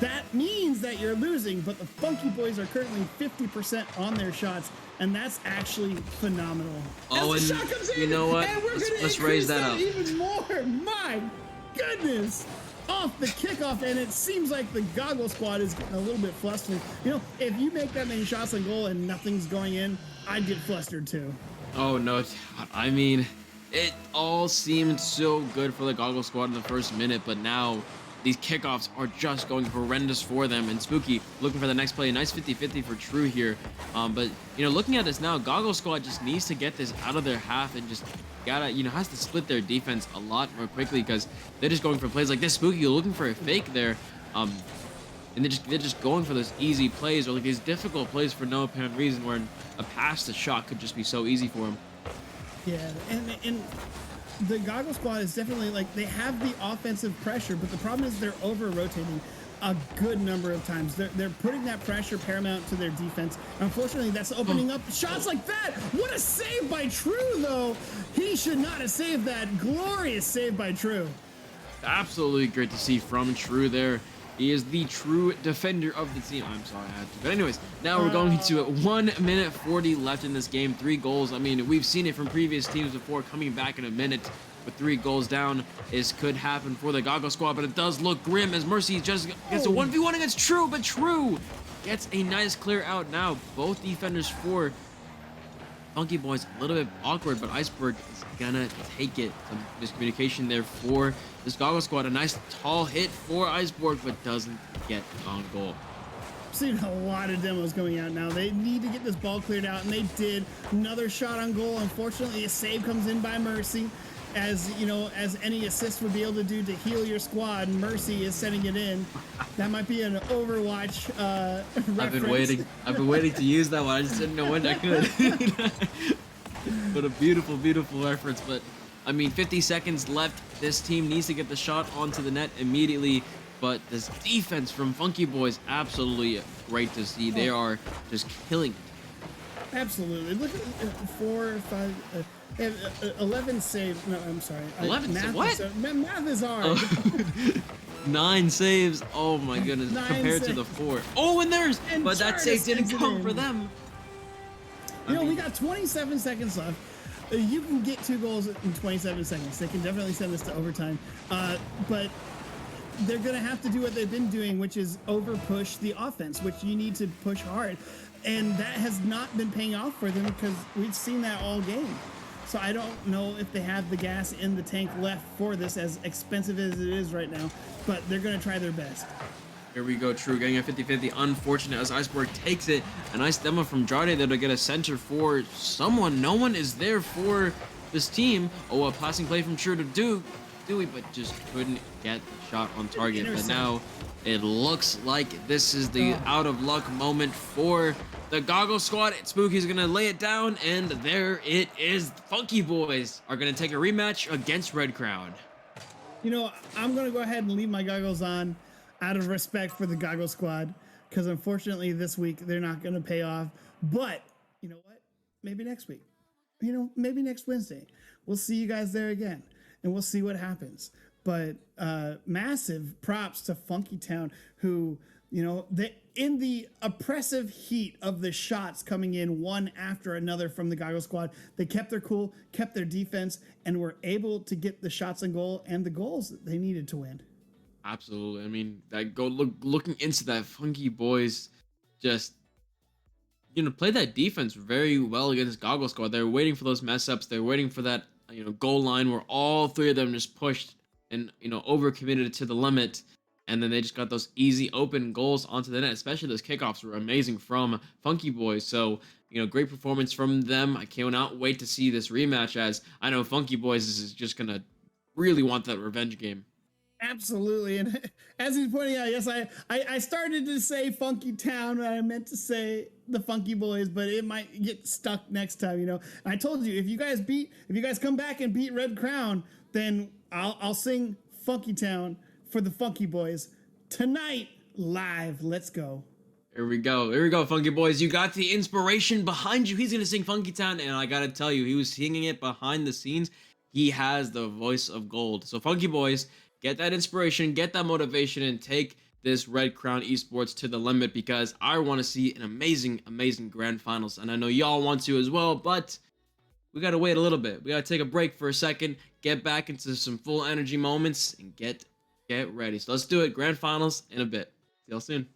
B: that means that you're losing, but the Funky Boys are currently 50% on their shots, and that's actually phenomenal.
A: Oh,
B: As the
A: and
B: shot comes in,
A: you know what?
B: and we're gonna
A: Let's raise
B: increase
A: that up.
B: even more. My goodness. Off the kickoff, and it seems like the Goggle Squad is getting a little bit flustered. If you make that many shots on goal and nothing's going in, I'd get flustered too.
A: Oh, no. I mean, it all seemed so good for the Goggle Squad in the first minute, but now these kickoffs are just going horrendous for them. And Spooky looking for the next play. A nice 50-50 for True here. But, looking at this now, Goggle Squad just needs to get this out of their half and just has to split their defense a lot more quickly, because they're just going for plays like this. Spooky looking for a fake there. And they're just going for those easy plays, or like these difficult plays for no apparent reason, where a pass to shot could just be so easy for them.
B: Yeah, and the Goggle Squad is definitely, they have the offensive pressure, but the problem is they're over-rotating a good number of times. They're putting that pressure paramount to their defense. Unfortunately, that's opening up shots like that. What a save by True, though. He should not have saved that. Glorious save by True.
A: absolutely great to see from True there. He is the true defender of the team. I'm sorry, I had to. But anyways, now we're going to 1 minute 40 left in this game. 3 goals. I mean, we've seen it from previous teams before. Coming back in a minute with 3 goals down could happen for the Goggle squad, but it does look grim as Mercy just gets a 1v1 against True, but True gets a nice clear out. Now both defenders for Funky Boys a little bit awkward, but Iceberg is gonna take it. Some miscommunication there for this Goggle squad. A nice tall hit for Iceberg, but doesn't get on goal.
B: I'm seeing a lot of demos going out now. They need to get this ball cleared out, and they did. Another shot on goal. Unfortunately, a save comes in by Mercy. As you know, as any assist would be able to do to heal your squad, Mercy is setting it in. That might be an Overwatch reference.
A: I've been waiting to use that one. I just didn't know when I could. But a beautiful, beautiful reference. But I mean, 50 seconds left. This team needs to get the shot onto the net immediately. But this defense from Funky Boys, absolutely great to see. They are just killing it.
B: Absolutely. Look at 4, 5. They have 11 saves. No, I'm sorry.
A: 11
B: math
A: what?
B: Math is hard.
A: 9 saves. Oh my goodness.
B: 9
A: compared to the 4. Oh, and there's.
B: And
A: but that save didn't come for them.
B: You know, we got 27 seconds left. You can get 2 goals in 27 seconds. They can definitely send this to overtime. But they're going to have to do what they've been doing, which is over push the offense, which you need to push hard. And that has not been paying off for them because we've seen that all game. So I don't know if they have the gas in the tank left for this, as expensive as it is right now, but they're going to try their best.
A: Here we go, True getting a 50-50. Unfortunate as Iceberg takes it. A nice demo from Jade there to get a center for someone. No one is there for this team. Oh, a passing play from True to Dewey, but just couldn't get the shot on target. But now it looks like this is the out of luck moment for the Goggle squad. Spooky's gonna lay it down, and there it is. Funky Boys are gonna take a rematch against Red Crown.
B: You know, I'm going to go ahead and leave my goggles on out of respect for the Goggle squad, because unfortunately this week they're not going to pay off. But you know what? Maybe next week. You know, maybe next Wednesday. We'll see you guys there again, and we'll see what happens. But massive props to Funky Town, who, you know, in the oppressive heat of the shots coming in one after another from the Goggle squad, they kept their cool, kept their defense, and were able to get the shots on goal and the goals that they needed to win.
A: Absolutely. I mean, that looking into that, Funky Boys just, you know, played that defense very well against Goggle squad. They were waiting for those mess ups. They were waiting for that, you know, goal line where all 3 of them just pushed and, you know, overcommitted to the limit. And then they just got those easy open goals onto the net. Especially those kickoffs were amazing from Funky Boys. So, you know, great performance from them. I cannot wait to see this rematch, as I know Funky Boys is just going to really want that revenge game.
B: Absolutely. And as he's pointing out, yes, I started to say Funky Town, and I meant to say the Funky Boys, but it might get stuck next time, you know. And I told you, if you guys come back and beat Red Crown, then I'll sing Funky Town for the Funky Boys tonight live. Let's go.
A: Here we go. Here we go, Funky Boys. You got the inspiration behind you. He's going to sing Funky Town, and I got to tell you, he was singing it behind the scenes. He has the voice of gold. So Funky Boys, get that inspiration, get that motivation, and take this Red Crown Esports to the limit, because I want to see an amazing, amazing grand finals. And I know y'all want to as well, but we got to wait a little bit. We got to take a break for a second, get back into some full energy moments, and get ready. So let's do it. Grand finals in a bit. See y'all soon.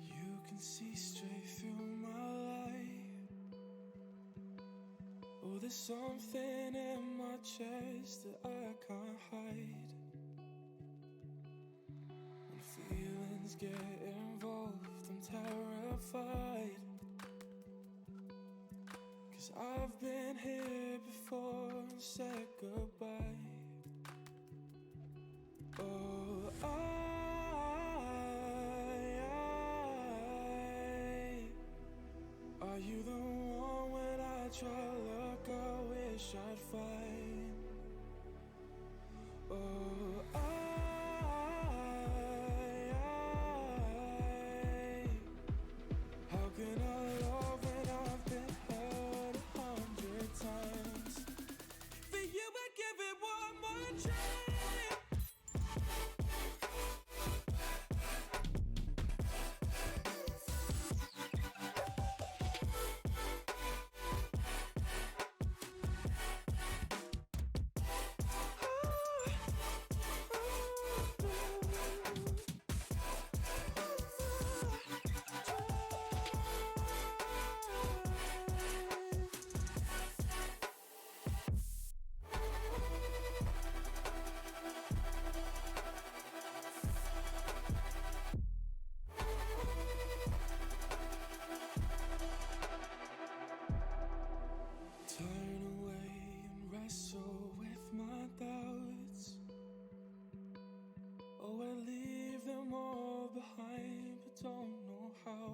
C: You can see straight through my light. Oh, there's something in my chest that I can't hide. When feelings get involved, I'm terrified. 'Cause I've been here before and said goodbye. Oh, are you the one when I try to look, I wish I'd find? Oh, how can I love when I've been hurt 100 times? For you, I give it one more try. Turn away and wrestle with my doubts. Oh, I leave them all behind, but don't know how.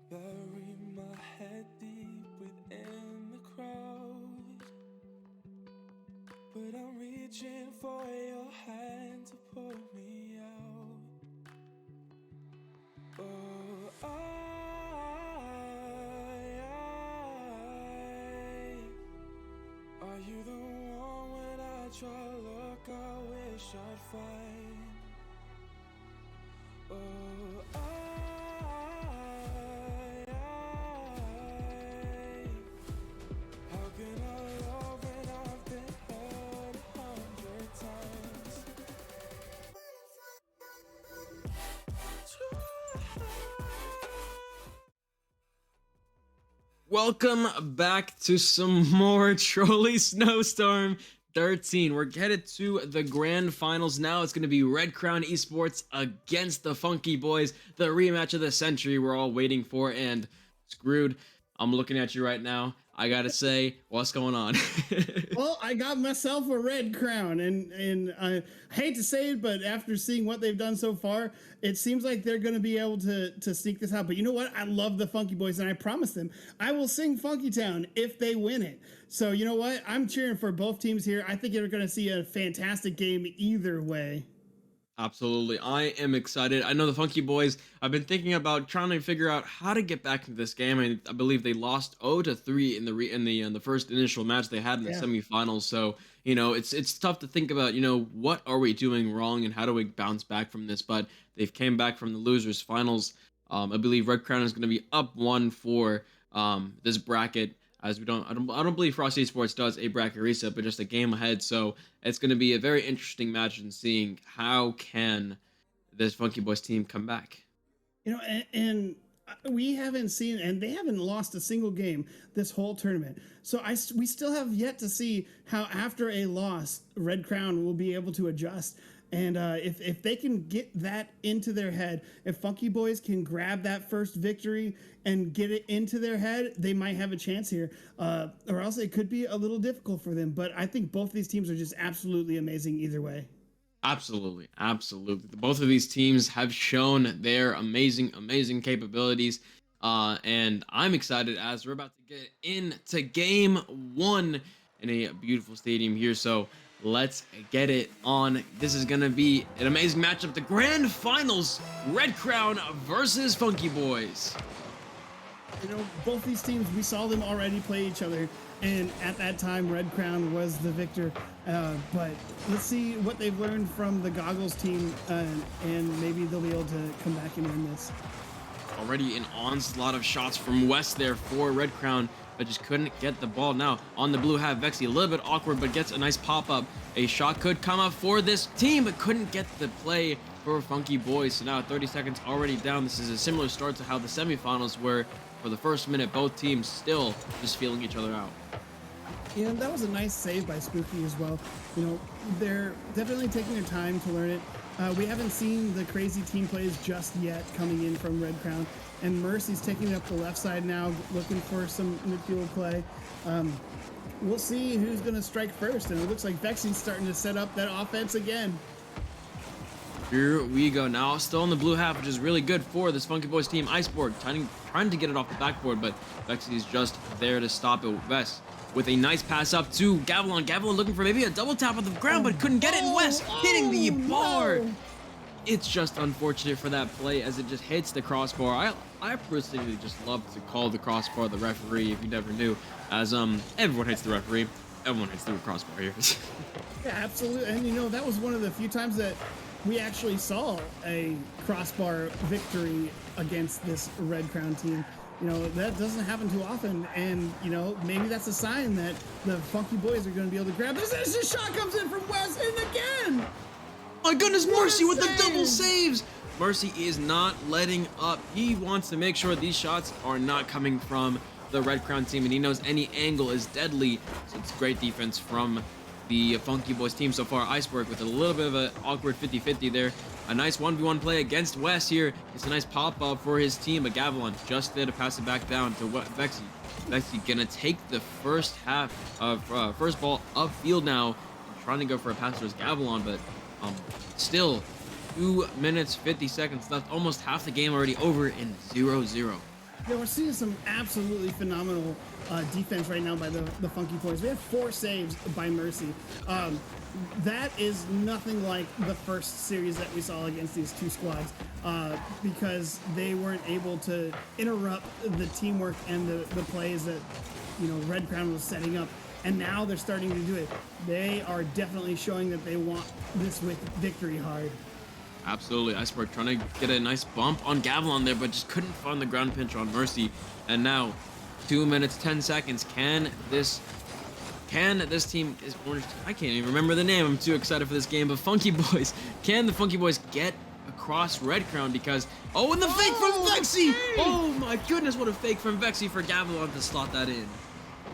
C: Bury my head deep within the crowd, but I'm reaching for your hand to pull me out. Oh, are you the one when I try to look, I wish I'd find? Oh, how can I love when I've been hurt 100 times?
A: Welcome back to some more Trolley Snowstorm 13. We're headed to the grand finals now. It's going to be Red Crown Esports against the Funky Boys, the rematch of the century we're all waiting for. And Screwed, I'm looking at you right now. I gotta say, what's going on?
B: Well, I got myself a red crown, and I hate to say it, but after seeing what they've done so far, it seems like they're going to be able to sneak this out. But you know what? I love the Funky Boys, and I promise them I will sing Funky Town if they win it. So you know what? I'm cheering for both teams here. I think you're going to see a fantastic game either way.
A: Absolutely. I am excited. I know the Funky Boys, I've been thinking about trying to figure out how to get back into this game. I believe they lost 0-3 in the first initial match they had in the semifinals. So, it's tough to think about, what are we doing wrong and how do we bounce back from this? But they've came back from the losers finals. I believe Red Crown is going to be up 1 for this bracket, as I don't believe Frost Esports does a bracket reset, but just a game ahead. So it's going to be a very interesting match in seeing how can this Funky Boys team come back.
B: And we haven't seen, and they haven't lost a single game this whole tournament. So we still have yet to see how after a loss, Red Crown will be able to adjust. And if they can get that into their head, if Funky Boys can grab that first victory and get it into their head, they might have a chance here. Or else it could be a little difficult for them. But I think both these teams are just absolutely amazing either way.
A: Absolutely. Both of these teams have shown their amazing capabilities. And I'm excited as we're about to get into game 1 in a beautiful stadium here. So let's get it on. This is going to be an amazing matchup. The grand finals, Red Crown versus Funky Boys.
B: Both these teams, we saw them already play each other. And at that time, Red Crown was the victor. But let's see what they've learned from the Goggles team, and maybe they'll be able to come back and win this.
A: Already an onslaught of shots from West there for Red Crown, but just couldn't get the ball. Now on the blue half, Vexy a little bit awkward, but gets a nice pop-up. A shot could come up for this team, but couldn't get the play for Funky Boys. So now 30 seconds already down. This is a similar start to how the semifinals were. For the first minute, both teams still just feeling each other out.
B: And that was a nice save by Spooky as well. They're definitely taking their time to learn it. We haven't seen the crazy team plays just yet coming in from Red Crown. and Mercy's taking up the left side now, looking for some midfield play. We'll see who's going to strike first, and it looks like Vexy's starting to set up that offense again.
A: Here we go now, still in the blue half, which is really good for this Funky Boys team. Iceborg trying to get it off the backboard, but Vexy's just there to stop it. West with a nice pass up to Gavilan. Gavilan looking for maybe a double tap on the ground, but couldn't get it. And West hitting the bar.
B: No.
A: It's just unfortunate for that play as it just hits the crossbar. I personally just love to call the crossbar the referee, if you never knew, as everyone hates the referee. Everyone hates the crossbar here.
B: Yeah, absolutely. And you know, that was one of the few times that we actually saw a crossbar victory against this Red Crown team. You know, that doesn't happen too often, and you know, maybe that's a sign that the Funky Boys are going to be able to grab this. As the shot comes in from West, and again!
A: My goodness,
B: What a
A: Mercy with the
B: save!
A: double saves! Mercy is not letting up. He wants to make sure these shots are not coming from the Red Crown team, and he knows any angle is deadly, so it's great defense from the Funky Boys team so far. Iceberg with a little bit of an awkward 50-50 there. A nice 1v1 play against West here. It's a nice pop-up for his team, but Gavilan just there to pass it back down to Vexy. Vexy gonna take the first half of first ball upfield now, trying to go for a pass towards Gavilan, but still 2 minutes 50 seconds left, almost half the game already over in 0-0.
B: Yeah, we're seeing some absolutely phenomenal defense right now by the Funky Boys. We have 4 saves by Mercy. That is nothing like the first series that we saw against these two squads, because they weren't able to interrupt the teamwork and the plays that, you know, Red Crown was setting up. And now they're starting to do it. They are definitely showing that they want this with victory hard.
A: Absolutely, Iceberg trying to get a nice bump on Gavilan there, but just couldn't find the ground pinch on Mercy. And now, 2 minutes 10 seconds. Can this team is orange? I can't even remember the name. I'm too excited for this game. But Funky Boys, can the Funky Boys get across Red Crown? Because and the fake from Vexy! Oh my goodness, what a fake from Vexy for Gavilan to slot that in.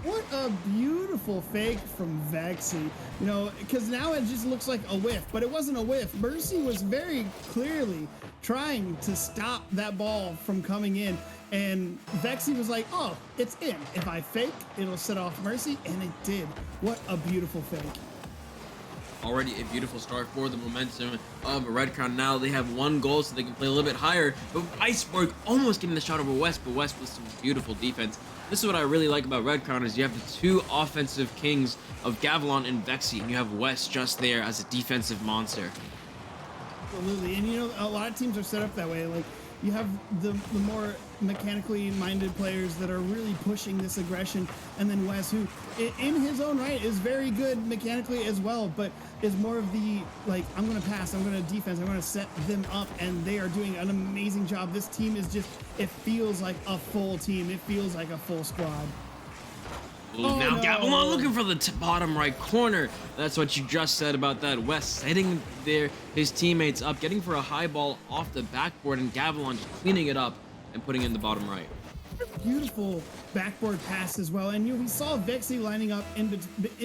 B: What a beautiful fake from Vexy. You know, because now it just looks like a whiff, but it wasn't a whiff. Mercy was very clearly trying to stop that ball from coming in, and Vexy was like, oh, it's in. If I fake, it'll set off Mercy, and it did. What a beautiful fake.
A: Already a beautiful start for the momentum of Red Crown. Now they have 1 goal, so they can play a little bit higher. But Iceberg almost getting the shot over West, but West with some beautiful defense. This is what I really like about Red Crown, is you have the 2 offensive kings of Gavilan and Vexy, and you have West just there as a defensive monster.
B: Absolutely, and you know, a lot of teams are set up that way. Like, you have the more mechanically minded players that are really pushing this aggression, and then Wes, who in his own right is very good mechanically as well, but is more of the, like, I'm going to pass, I'm going to defense, I'm going to set them up, and they are doing an amazing job. This team is just, it feels like a full team. It feels like a full squad.
A: Now
B: no.
A: Gavilan looking for the bottom right corner. That's what you just said about that. West setting his teammates up, getting for a high ball off the backboard, and Gavilan just cleaning it up and putting in the bottom right.
B: Beautiful backboard pass as well, and you know, we saw Vexy lining up in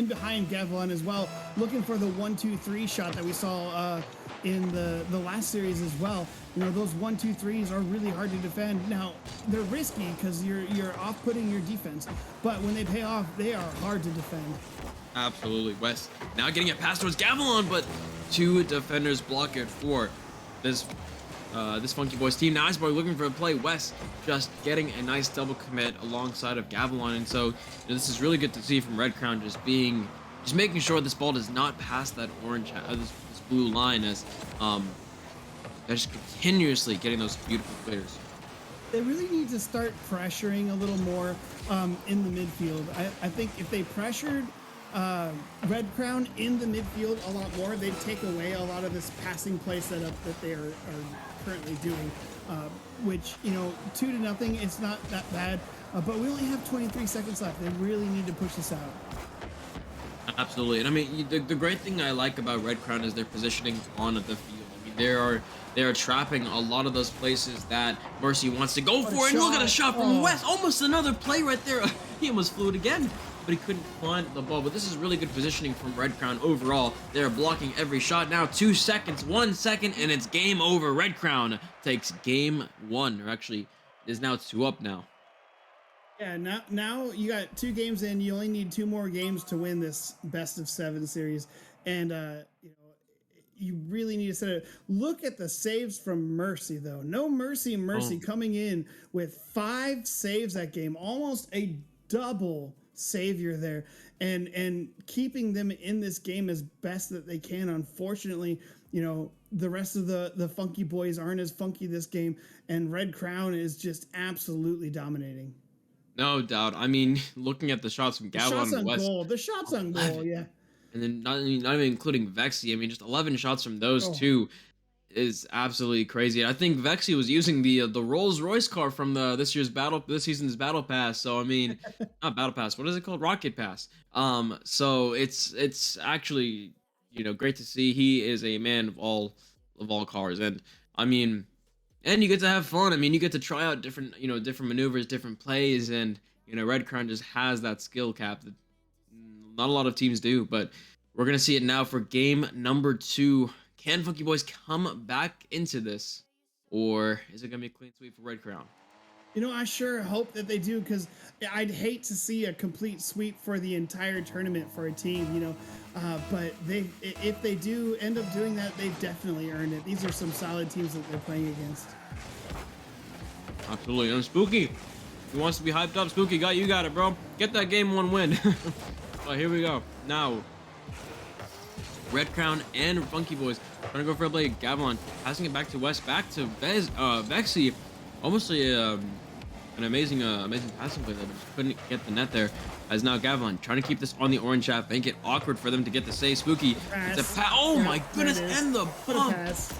B: behind Gavilan as well, looking for the 1-2-3 shot that we saw in the last series as well. You know, those 1-2-3s are really hard to defend. Now, they're risky because you're off-putting your defense, but when they pay off, they are hard to defend.
A: Absolutely. West now getting it past towards Gavilan, but 2 defenders block it for this Funky Boys team. Now Iceberg looking for a play. West just getting a nice double commit alongside of Gavilan, and so, you know, this is really good to see from Red Crown, just making sure this ball does not pass that orange, this blue line, as they're just continuously getting those beautiful clears.
B: They really need to start pressuring a little more in the midfield. I think if they pressured Red Crown in the midfield a lot more, they'd take away a lot of this passing play setup that they are currently doing, which, you know, 2-0, it's not that bad, but we only have 23 seconds left. They really need to push this out.
A: Absolutely. And I mean, the great thing I like about Red Crown is their positioning on the field. I mean, they are trapping a lot of those places that Mercy wants to go for. And look at a shot from West. Almost another play right there. He almost flew it again, but he couldn't find the ball. But this is really good positioning from Red Crown overall. They're blocking every shot. Now 2 seconds, 1 second, and it's game over. Red Crown takes game 1, or actually is now 2 up now.
B: Yeah, now you got 2 games in. You only need 2 more games to win this best of 7 series, and you know you really need to set it. Look at the saves from Mercy though. No Mercy,
A: Oh,
B: coming in with 5 saves that game, almost a double savior there, and keeping them in this game as best that they can. Unfortunately, you know the rest of the Funky Boys aren't as funky this game, and Red Crown is just absolutely dominating.
A: no doubt. I mean, looking at the shots from
B: The
A: Gavilan
B: shots
A: and
B: on
A: West,
B: goal. The shots on goal.
A: 11.
B: Yeah.
A: And then not even including Vexy. I mean, just 11 shots from those
B: Oh,
A: two is absolutely crazy. I think Vexy was using the Rolls Royce car from the this season's battle pass. So I mean, not battle pass. What is it called? Rocket pass. So it's actually great to see. He is a man of all cars, and I mean, and you get to have fun. I mean, you get to try out different maneuvers, different plays, and Red Crown just has that skill cap that not a lot of teams do. But we're gonna see it now for game number 2. Can Funky Boys come back into this, or is it gonna be a clean sweep for Red Crown?
B: you know, I sure hope that they do, because I'd hate to see a complete sweep for the entire tournament for a team. But if they do end up doing that, they've definitely earned it. These are some solid teams that they're playing against.
A: Absolutely. And Spooky, he wants to be hyped up. Spooky, you got it, bro. Get that game 1 win. Well, here we go. Now, Red Crown and Funky Boys trying to go for a play. Gavilan passing it back to West, back to Vexy. Almost an amazing passing play that just couldn't get the net there. As now Gavilan trying to keep this on the orange half, make it awkward for them to get the save. Spooky, it's a pass. Oh
B: Yeah,
A: my
B: there it
A: goodness,
B: is.
A: and the
B: What a
A: bump.
B: pass.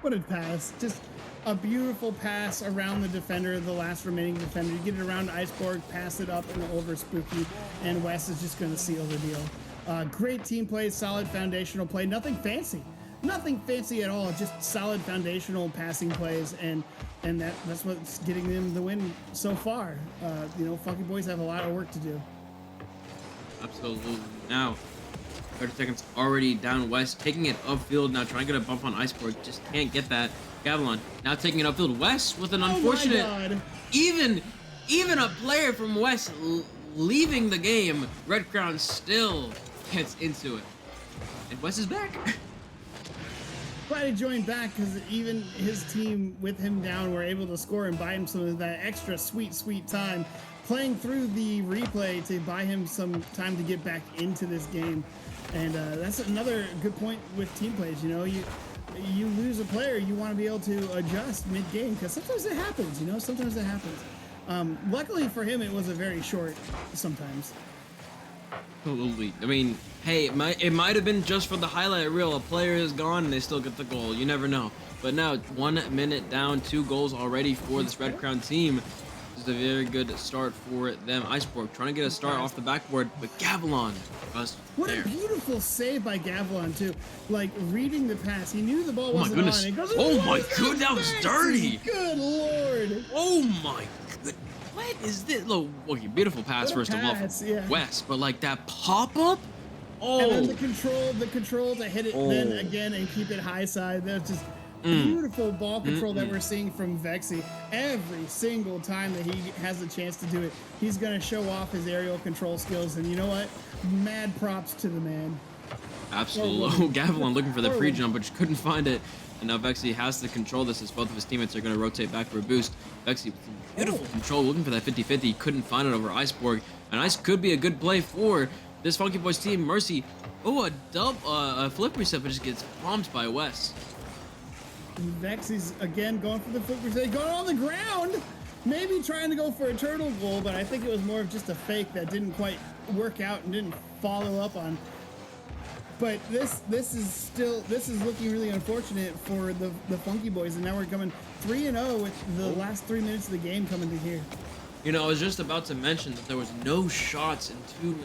B: What a pass. Just a beautiful pass around the defender, the last remaining defender. You get it around Iceborg, pass it up and over Spooky, and Wes is just going to seal the deal. Great team play, solid foundational play. Nothing fancy. Nothing fancy at all. Just solid foundational passing plays, and that's what's getting them the win so far. Funky Boys have a lot of work to do.
A: Absolutely. Now, 30 seconds already down West, taking it upfield. Now trying to get a bump on Iceberg, just can't get that. Gavilan now taking it upfield. West with an unfortunate,
B: Oh my God.
A: even a player from West leaving the game. Red Crown still gets into it, and West is back.
B: Glad he joined back, because even his team with him down were able to score and buy him some of that extra sweet time. Playing through the replay to buy him some time to get back into this game. And that's another good point with team plays. You lose a player, you want to be able to adjust mid-game, because sometimes it happens. Sometimes it happens. Luckily for him, it was a very short sometimes.
A: Absolutely. I mean, hey, it might have been just for the highlight reel. A player is gone and they still get the goal. You never know. But now, 1 minute down, 2 goals already for this Red Crown team. This is a very good start for them. Iceborg trying to get a start off the backboard, but Gavilan was
B: What
A: there.
B: a beautiful save by Gavilan, too. Like, reading the pass. He knew the ball
A: my
B: wasn't
A: goodness.
B: on. It goes,
A: Oh my
B: "What
A: God, that was
B: the
A: dirty."
B: Good Lord.
A: Oh my good. What is this? Look, okay, beautiful pass
B: What a
A: first of all
B: pass,
A: from
B: yeah.
A: West, but like that pop up.
B: And then
A: Oh,
B: the control to hit it then again and keep it high side. That's just beautiful ball control that we're seeing from Vexy. Every single time that he has a chance to do it, he's going to show off his aerial control skills. And you know what? Mad props to the man.
A: absolutely. Gavilan looking for the
B: Forward.
A: free jump, but just couldn't find it. And now Vexy has to control this as both of his teammates are going to rotate back for a boost. Vexy with some beautiful control, looking for that 50-50. Couldn't find it over Iceborg. And Ice could be a good play for this Funky Boys team. Mercy. Oh, a flip reset, but just gets bombed by Wes.
B: Vexy's again going for the foot reset, going on the ground. Maybe trying to go for a turtle goal, but I think it was more of just a fake that didn't quite work out and didn't follow up on. But this is looking really unfortunate for the Funky Boys, and now we're coming 3-0 with the last 3 minutes of the game coming to here.
A: I was just about to mention that there was no shots in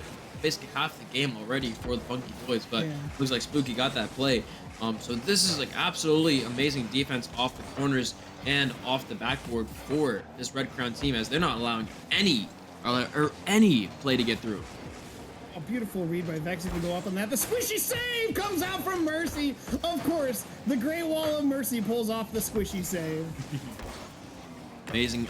A: basically half the game already for the Funky Boys, but
B: Yeah.
A: looks like Spooky got that play. So this is like absolutely amazing defense off the corners and off the backboard for this Red Crown team, as they're not allowing any play to get through.
B: A beautiful read by Vexy to go up on that. The squishy save comes out from Mercy. Of course, the Great Wall of Mercy pulls off the squishy save.
A: Amazing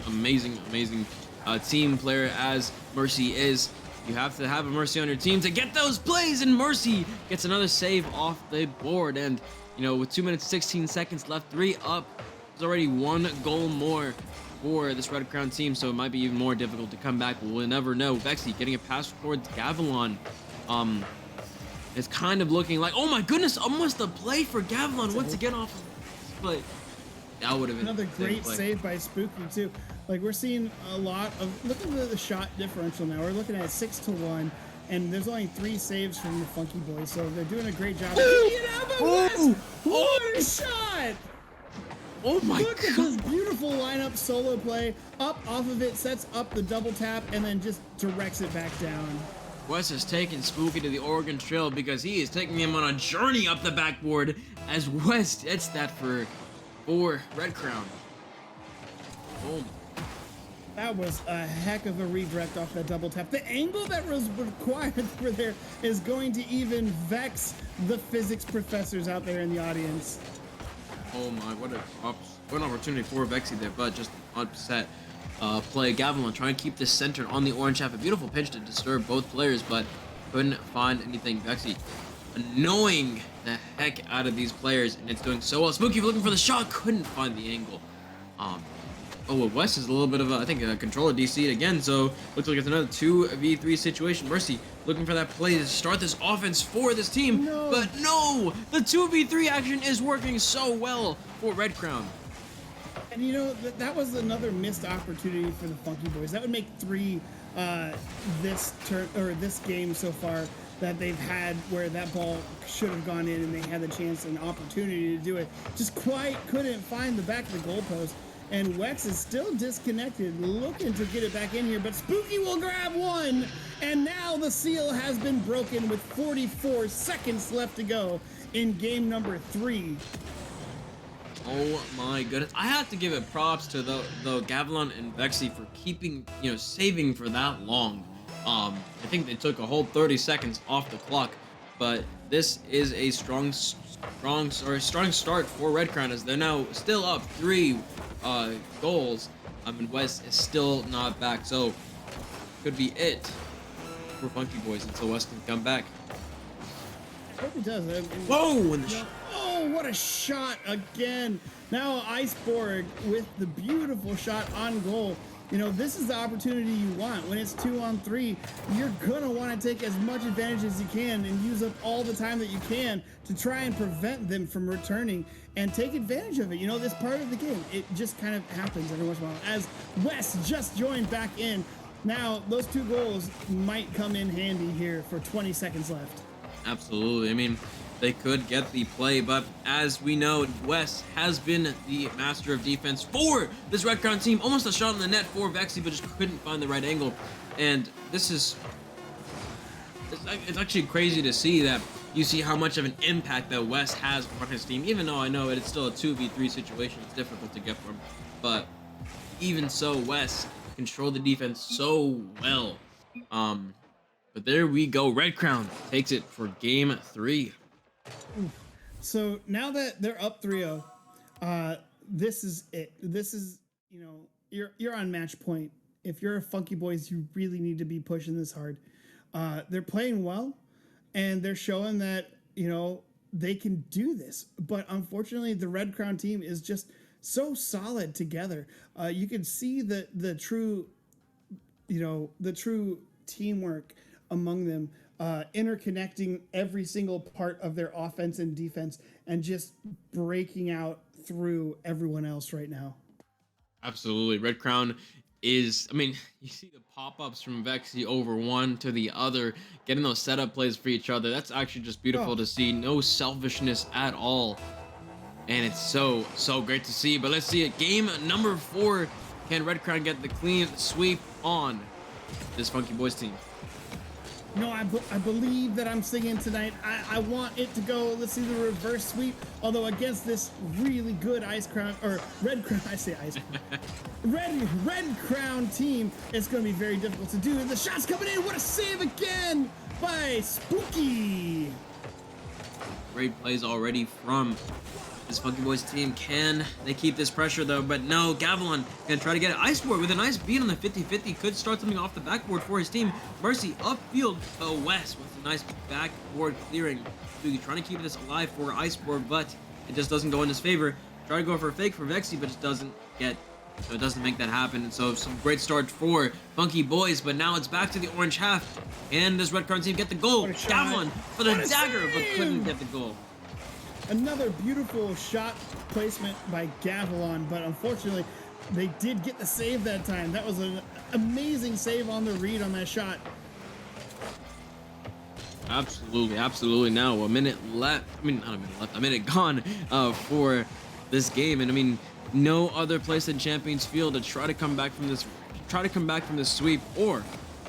A: team player as Mercy is. You have to have a Mercy on your team to get those plays, and Mercy gets another save off the board. And you know, with 2 minutes 16 seconds left, 3 up, there's already 1 goal more for this Red Crown team, so it might be even more difficult to come back. We'll never know. Vexy getting a pass towards Gavilan. It's kind of looking like, oh my goodness, almost a play for Gavilan once again off of this play. That would have been
B: another great save by Spooky too. Like, we're seeing a lot of, look at the shot differential now. We're looking at 6-1, and there's only 3 saves from the Funky Boys, so they're doing a great job. What a shot!
A: Oh my
B: Look at
A: god!
B: this beautiful lineup solo play. Up off of it, sets up the double tap, and then just directs it back down.
A: Wes has taken Spooky to the Oregon Trail because he is taking him on a journey up the backboard as West gets that for Red Crown. Oh.
B: That was a heck of a redirect off that double tap. The angle that was required for there is going to even vex the physics professors out there in the audience.
A: Oh my, what an opportunity for Vexy there, but just upset play. Gavilan trying to keep this centered on the orange half. A beautiful pitch to disturb both players, but couldn't find anything. Vexy annoying the heck out of these players, and it's doing so well. Spooky looking for the shot, couldn't find the angle. Oh, West is a little bit of I think a controller DC'd again, so looks like it's another 2v3 situation. Mercy looking for that play to start this offense for this team, but no! The 2v3 action is working so well for Red Crown.
B: And you know, that was another missed opportunity for the Funky Boys. That would make 3 this game so far that they've had where that ball should have gone in and they had the chance and opportunity to do it. Just quite couldn't find the back of the goalpost. And Wex is still disconnected, looking to get it back in here, but Spooky will grab one, and now the seal has been broken with 44 seconds left to go in game number 3.
A: Oh my goodness. I have to give it props to the Gavilan and Vexy for keeping, saving for that long. I think they took a whole 30 seconds off the clock, but this is a strong start for Red Crown as they're now still up 3 goals. And West is still not back, so could be it for Funky Boys until West can come back.
B: I hope he does.
A: Whoa!
B: Oh, what a shot again. Now Iceborg with the beautiful shot on goal. You know, this is the opportunity you want. When it's 2-on-3, you're gonna want to take as much advantage as you can and use up all the time that you can to try and prevent them from returning and take advantage of it. You know, this part of the game, it just kind of happens every once in a while. As Wes just joined back in, now those 2 goals might come in handy here for 20 seconds left.
A: Absolutely. I mean, they could get the play, but as we know, West has been the master of defense for this Red Crown team. Almost a shot on the net for Vexy, but just couldn't find the right angle. And this is, it's actually crazy to see that you see how much of an impact that West has on his team. Even though I know it's still a 2v3 situation, it's difficult to get from. But even so, West controlled the defense so well. But there we go. Red Crown takes it for game 3.
B: So now that they're up 3-0, this is it. This is, you're on match point. If you're a Funky Boys, you really need to be pushing this hard. They're playing well, and they're showing that, they can do this. But unfortunately, the Red Crown team is just so solid together. You can see the true teamwork among them, interconnecting every single part of their offense and defense and just breaking out through everyone else right now.
A: Absolutely. Red Crown is, you see the pop-ups from Vexy over one to the other, getting those setup plays for each other. That's actually just beautiful to see. No selfishness at all. And it's so great to see. But let's see it. Game number 4. Can Red Crown get the clean sweep on this Funky Boys team?
B: I believe that I'm singing tonight. I want it to go. Let's see the reverse sweep. Although against this really good Red Crown, I say Ice Crown. Red Crown team, it's going to be very difficult to do. The shot's coming in. What a save again by Spooky.
A: Great plays already from This Funky Boys team, can they keep this pressure though? But no, Gavilan gonna try to get it. Iceboard with a nice beat on the 50-50 could start something off the backboard for his team. Mercy upfield, West with a nice backboard clearing. Spooky trying to keep this alive for Iceboard, but it just doesn't go in his favor. Try to go for a fake for Vexy, but it doesn't get. So it doesn't make that happen. And so some great start for Funky Boys, but now it's back to the orange half. And this red card team get the goal.
B: What a shot.
A: Gavilan for the
B: What a
A: dagger, but
B: save.
A: couldn't get the goal.
B: Another beautiful shot placement by Gavilan, but unfortunately, they did get the save that time. That was an amazing save on the read on that shot.
A: Absolutely, absolutely. Now a minute left. I mean, not a minute left. A minute gone for this game, and I mean, no other place than Champions Field to try to come back from this. Try to come back from this sweep, or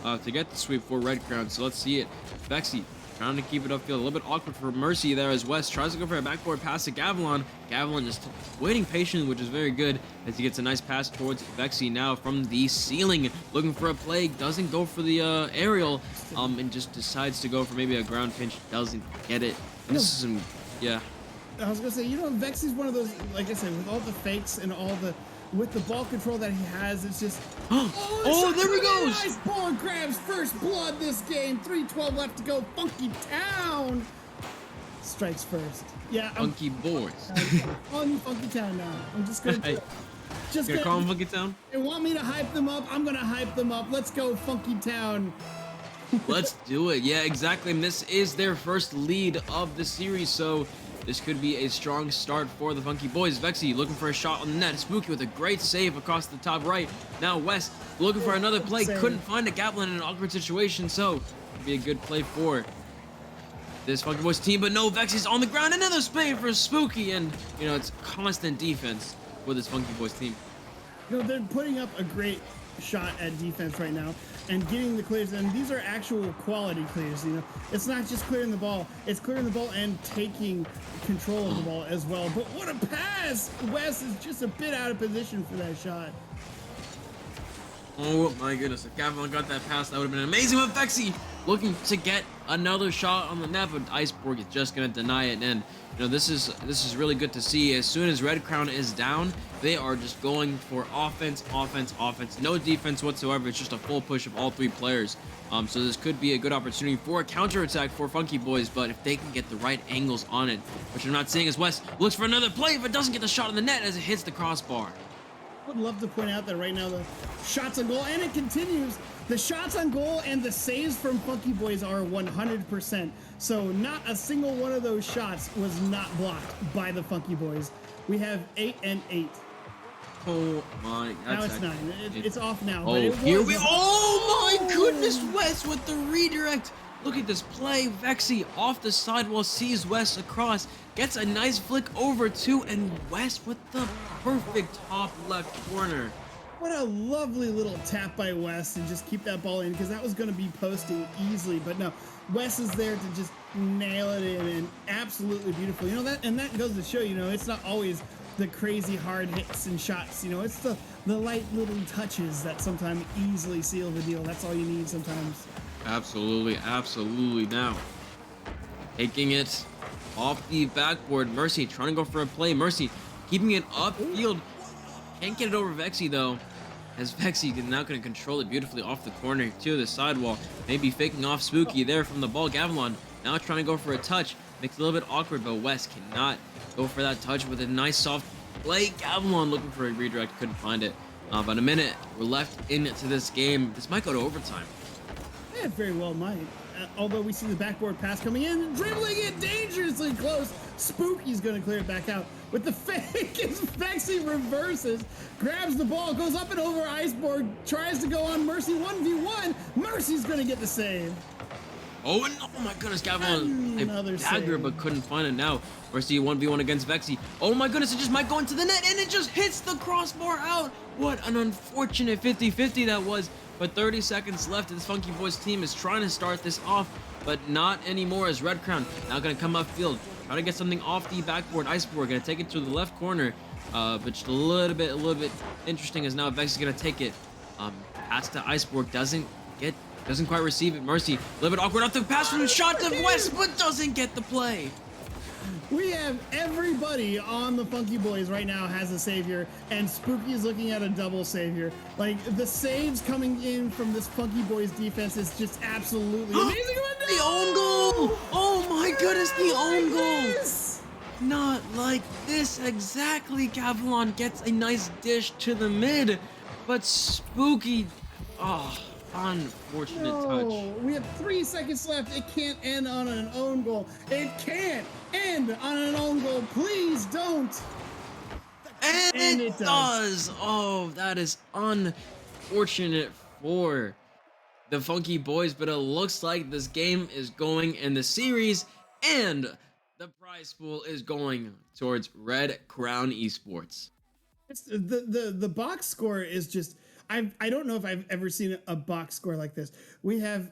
A: to get the sweep for Red Crown. So let's see it. Vexy trying to keep it upfield. A little bit awkward for Mercy there as West tries to go for a backboard pass to Gavilan. Gavilan just waiting patiently, which is very good as he gets a nice pass towards Vexy now from the ceiling. Looking for a play, doesn't go for the aerial, and just decides to go for maybe a ground pinch. Doesn't get it. And this is some, yeah.
B: I was gonna say, you know, Vexy's one of those, like I said, with all the fakes and all the, with the ball control that he has, it's just.
A: Oh, there he goes!
B: Nice ball grabs first blood this game. 3:12 left to go. Funky Town strikes first. Yeah, I'm
A: Funky Boys.
B: calling you Funky Town now. I'm just gonna.
A: Hey,
B: Just
A: gonna
B: gonna
A: call him Funky Town?
B: They want me to hype them up. I'm gonna hype them up. Let's go, Funky Town.
A: Let's do it. Yeah, exactly. And this is their first lead of the series, so this could be a strong start for the Funky Boys. Vexy looking for a shot on the net. Spooky with a great save across the top right. Now West looking for another play.
B: Save.
A: Couldn't find a Gavilan in an awkward situation, so it'd be a good play for this Funky Boys team. But no, Vexy's on the ground. Another spade for Spooky, and you know it's constant defense for this Funky Boys team.
B: You know, they're putting up a great shot at defense right now and getting the clears, and these are actual quality clears. You know, it's not just clearing the ball, it's clearing the ball and taking control of the ball as well. But what a pass! Wes is just a bit out of position for that shot.
A: Oh my goodness, if Gavilan got that pass, that would have been amazing. With Vexy looking to get another shot on the net, but Iceborg is just gonna deny it. And you know, this is really good to see. As soon as Red Crown is down, they are just going for offense, offense, offense. No defense whatsoever. It's just a full push of all three players. So this could be a good opportunity for a counterattack for Funky Boys, but if they can get the right angles on it, which I'm not seeing as West looks for another play, but doesn't get the shot on the net as it hits the crossbar.
B: I would love to point out that right now the shots on goal, and it continues, the shots on goal and the saves from Funky Boys are 100%. So not a single one of those shots was not blocked by the Funky Boys. We have 8 and 8.
A: Oh my!
B: Now it's 9. It's off now.
A: Oh,
B: but it
A: here
B: was-
A: we! Oh my goodness, West with the redirect. Look at this play. Vexy off the sidewall sees West across, gets a nice flick over to, and West with the perfect top left corner.
B: What a lovely little tap by Wes and just keep that ball in, because that was going to be posting easily. But no, Wes is there to just nail it in, and absolutely beautiful. You know that, and that goes to show, you know, it's not always the crazy hard hits and shots. You know, it's the light little touches that sometimes easily seal the deal. That's all you need sometimes.
A: Absolutely, absolutely. Now, taking it off the backboard. Mercy trying to go for a play. Mercy keeping it upfield. Can't get it over Vexy though, as Vexy is now going to control it beautifully off the corner to the sidewall. Maybe faking off Spooky there from the ball. Gavilan now trying to go for a touch. Makes it a little bit awkward, but West cannot go for that touch with a nice soft play. Gavilan looking for a redirect, couldn't find it. About a minute we're left into this game. This might go to overtime.
B: Yeah, it very well might. Although we see the backboard pass coming in, dribbling it dangerously close. Spooky's going to clear it back out. With the fake, as Vexy reverses, grabs the ball, goes up and over Iceborg, tries to go on Mercy 1v1. Mercy's going to get the save.
A: Oh, and oh my goodness, Gavilan
B: Another
A: a dagger,
B: save.
A: but couldn't find it now. Mercy 1v1 against Vexy. Oh my goodness, it just might go into the net, and it just hits the crossbar out. What an unfortunate 50-50 that was. But 30 seconds left, this Funky Boys team is trying to start this off, but not anymore, as Red Crown now going to come upfield. Try to get something off the backboard. Iceborg going to take it to the left corner, but just a little bit interesting as now Vex is going to take it. Pass to Iceborg, doesn't quite receive it. Mercy, a little bit awkward off the pass from shot to West, but doesn't get the play.
B: We have everybody on the Funky Boys right now has a savior, and Spooky is looking at a double savior. Like, the saves coming in from this Funky Boys defense is just absolutely amazing.
A: The own goal! Oh my goodness, the own goal!
B: Yes!
A: Not like this exactly. Cavalon gets a nice dish to the mid, but Spooky, oh, unfortunate touch.
B: No, we have 3 seconds left. It can't end on an own goal. It can't end on an own goal. Please don't.
A: And it does. Oh, that is unfortunate for the Funky Boys, but it looks like this game is going in the series, and the prize pool is going towards Red Crown Esports.
B: The box score is just, I don't know if I've ever seen a box score like this. We have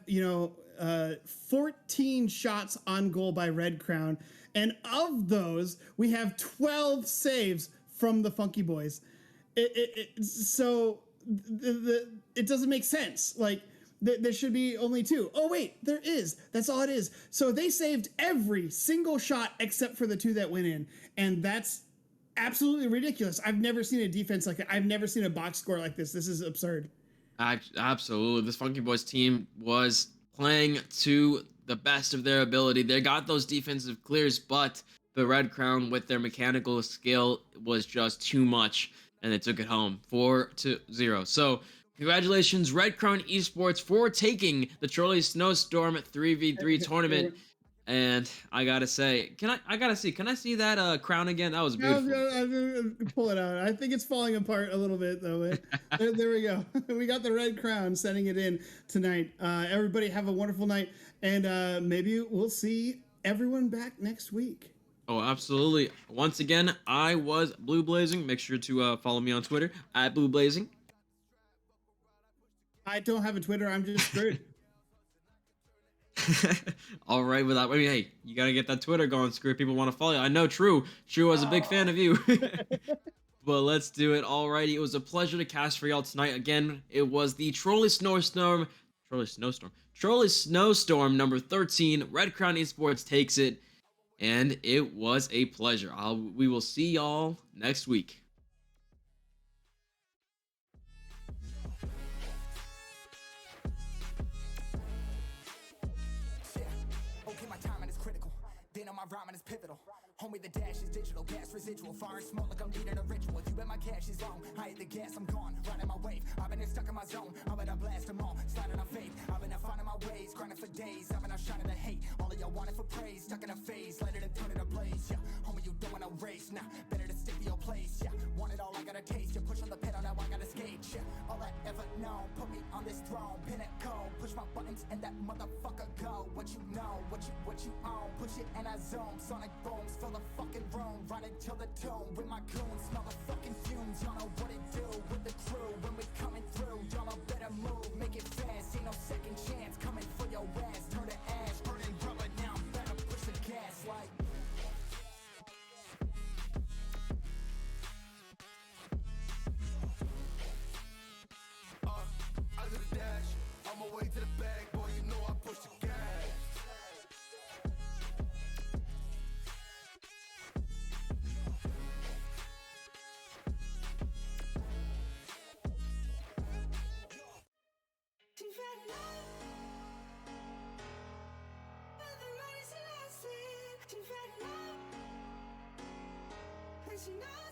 B: 14 shots on goal by Red Crown, and of those we have 12 saves from the Funky Boys. So it doesn't make sense. Like, there should be only 2. Oh wait, there is. That's all it is. So they saved every single shot except for the 2 that went in, and that's absolutely ridiculous. I've never seen a defense like that. I've never seen a box score like this. This is absurd.
A: Absolutely. This Funky Boys team was playing to the best of their ability. They got those defensive clears, but the Red Crown, with their mechanical skill, was just too much, and they took it home 4-0. So congratulations, Red Crown Esports, for taking the Trolley Snowstorm 3v3 tournament. And I gotta say, can I see that crown again? That was beautiful.
B: I was gonna pull it out. I think it's falling apart a little bit though. There we go. We got the Red Crown sending it in tonight. Everybody have a wonderful night, and maybe we'll see everyone back next week.
A: Oh, absolutely. Once again, I was Blue Blazing. Make sure to follow me on Twitter at Blue Blazing.
B: I don't have a Twitter. I'm just screwed.
A: All right, without, I mean, hey, you gotta get that Twitter going, Screw. People want to follow you. I know, True was a big fan of you. But let's do it. Alrighty, it was a pleasure to cast for y'all tonight. Again, it was the Trolley Snowstorm number 13. Red Crown Esports takes it, and it was a pleasure. We will see y'all next week.
C: Okay, my timing is critical. Then on my rhyming is pivotal. Homie, the dash is digital, gas residual. Fire and smoke like I'm needing a ritual. You bet my cash is long. I hit the gas, I'm gone. Riding my wave. I've been stuck in my zone. I bet I blast them all. Sliding on faith. I've been finding my ways. Grinding for days. I've been shining the hate. All of y'all wanted for praise. Stuck in a phase. Let it and turn it ablaze. Yeah, homie, you don't want to race. Nah, better to stick to your place. Yeah, want it all, I gotta taste. You push on the pedal, now I gotta skate. Yeah, all I ever known. Put me on this throne. Pinnacle. Push my buttons and that motherfucker go. What you know, what you own. Push it and I zoom. Sonic booms. Fill the fucking room. Run it till the tomb. With my goons. Smell the fucking fumes. Y'all know what it do with the crew. When we coming through, y'all know better move. Make it fast. Ain't no second chance. Coming for your ass. Turn to ash. Burning rubber now. Better push the gas like. I did a dash. On my way to the bag. Boy, you know I push the gas.
D: You know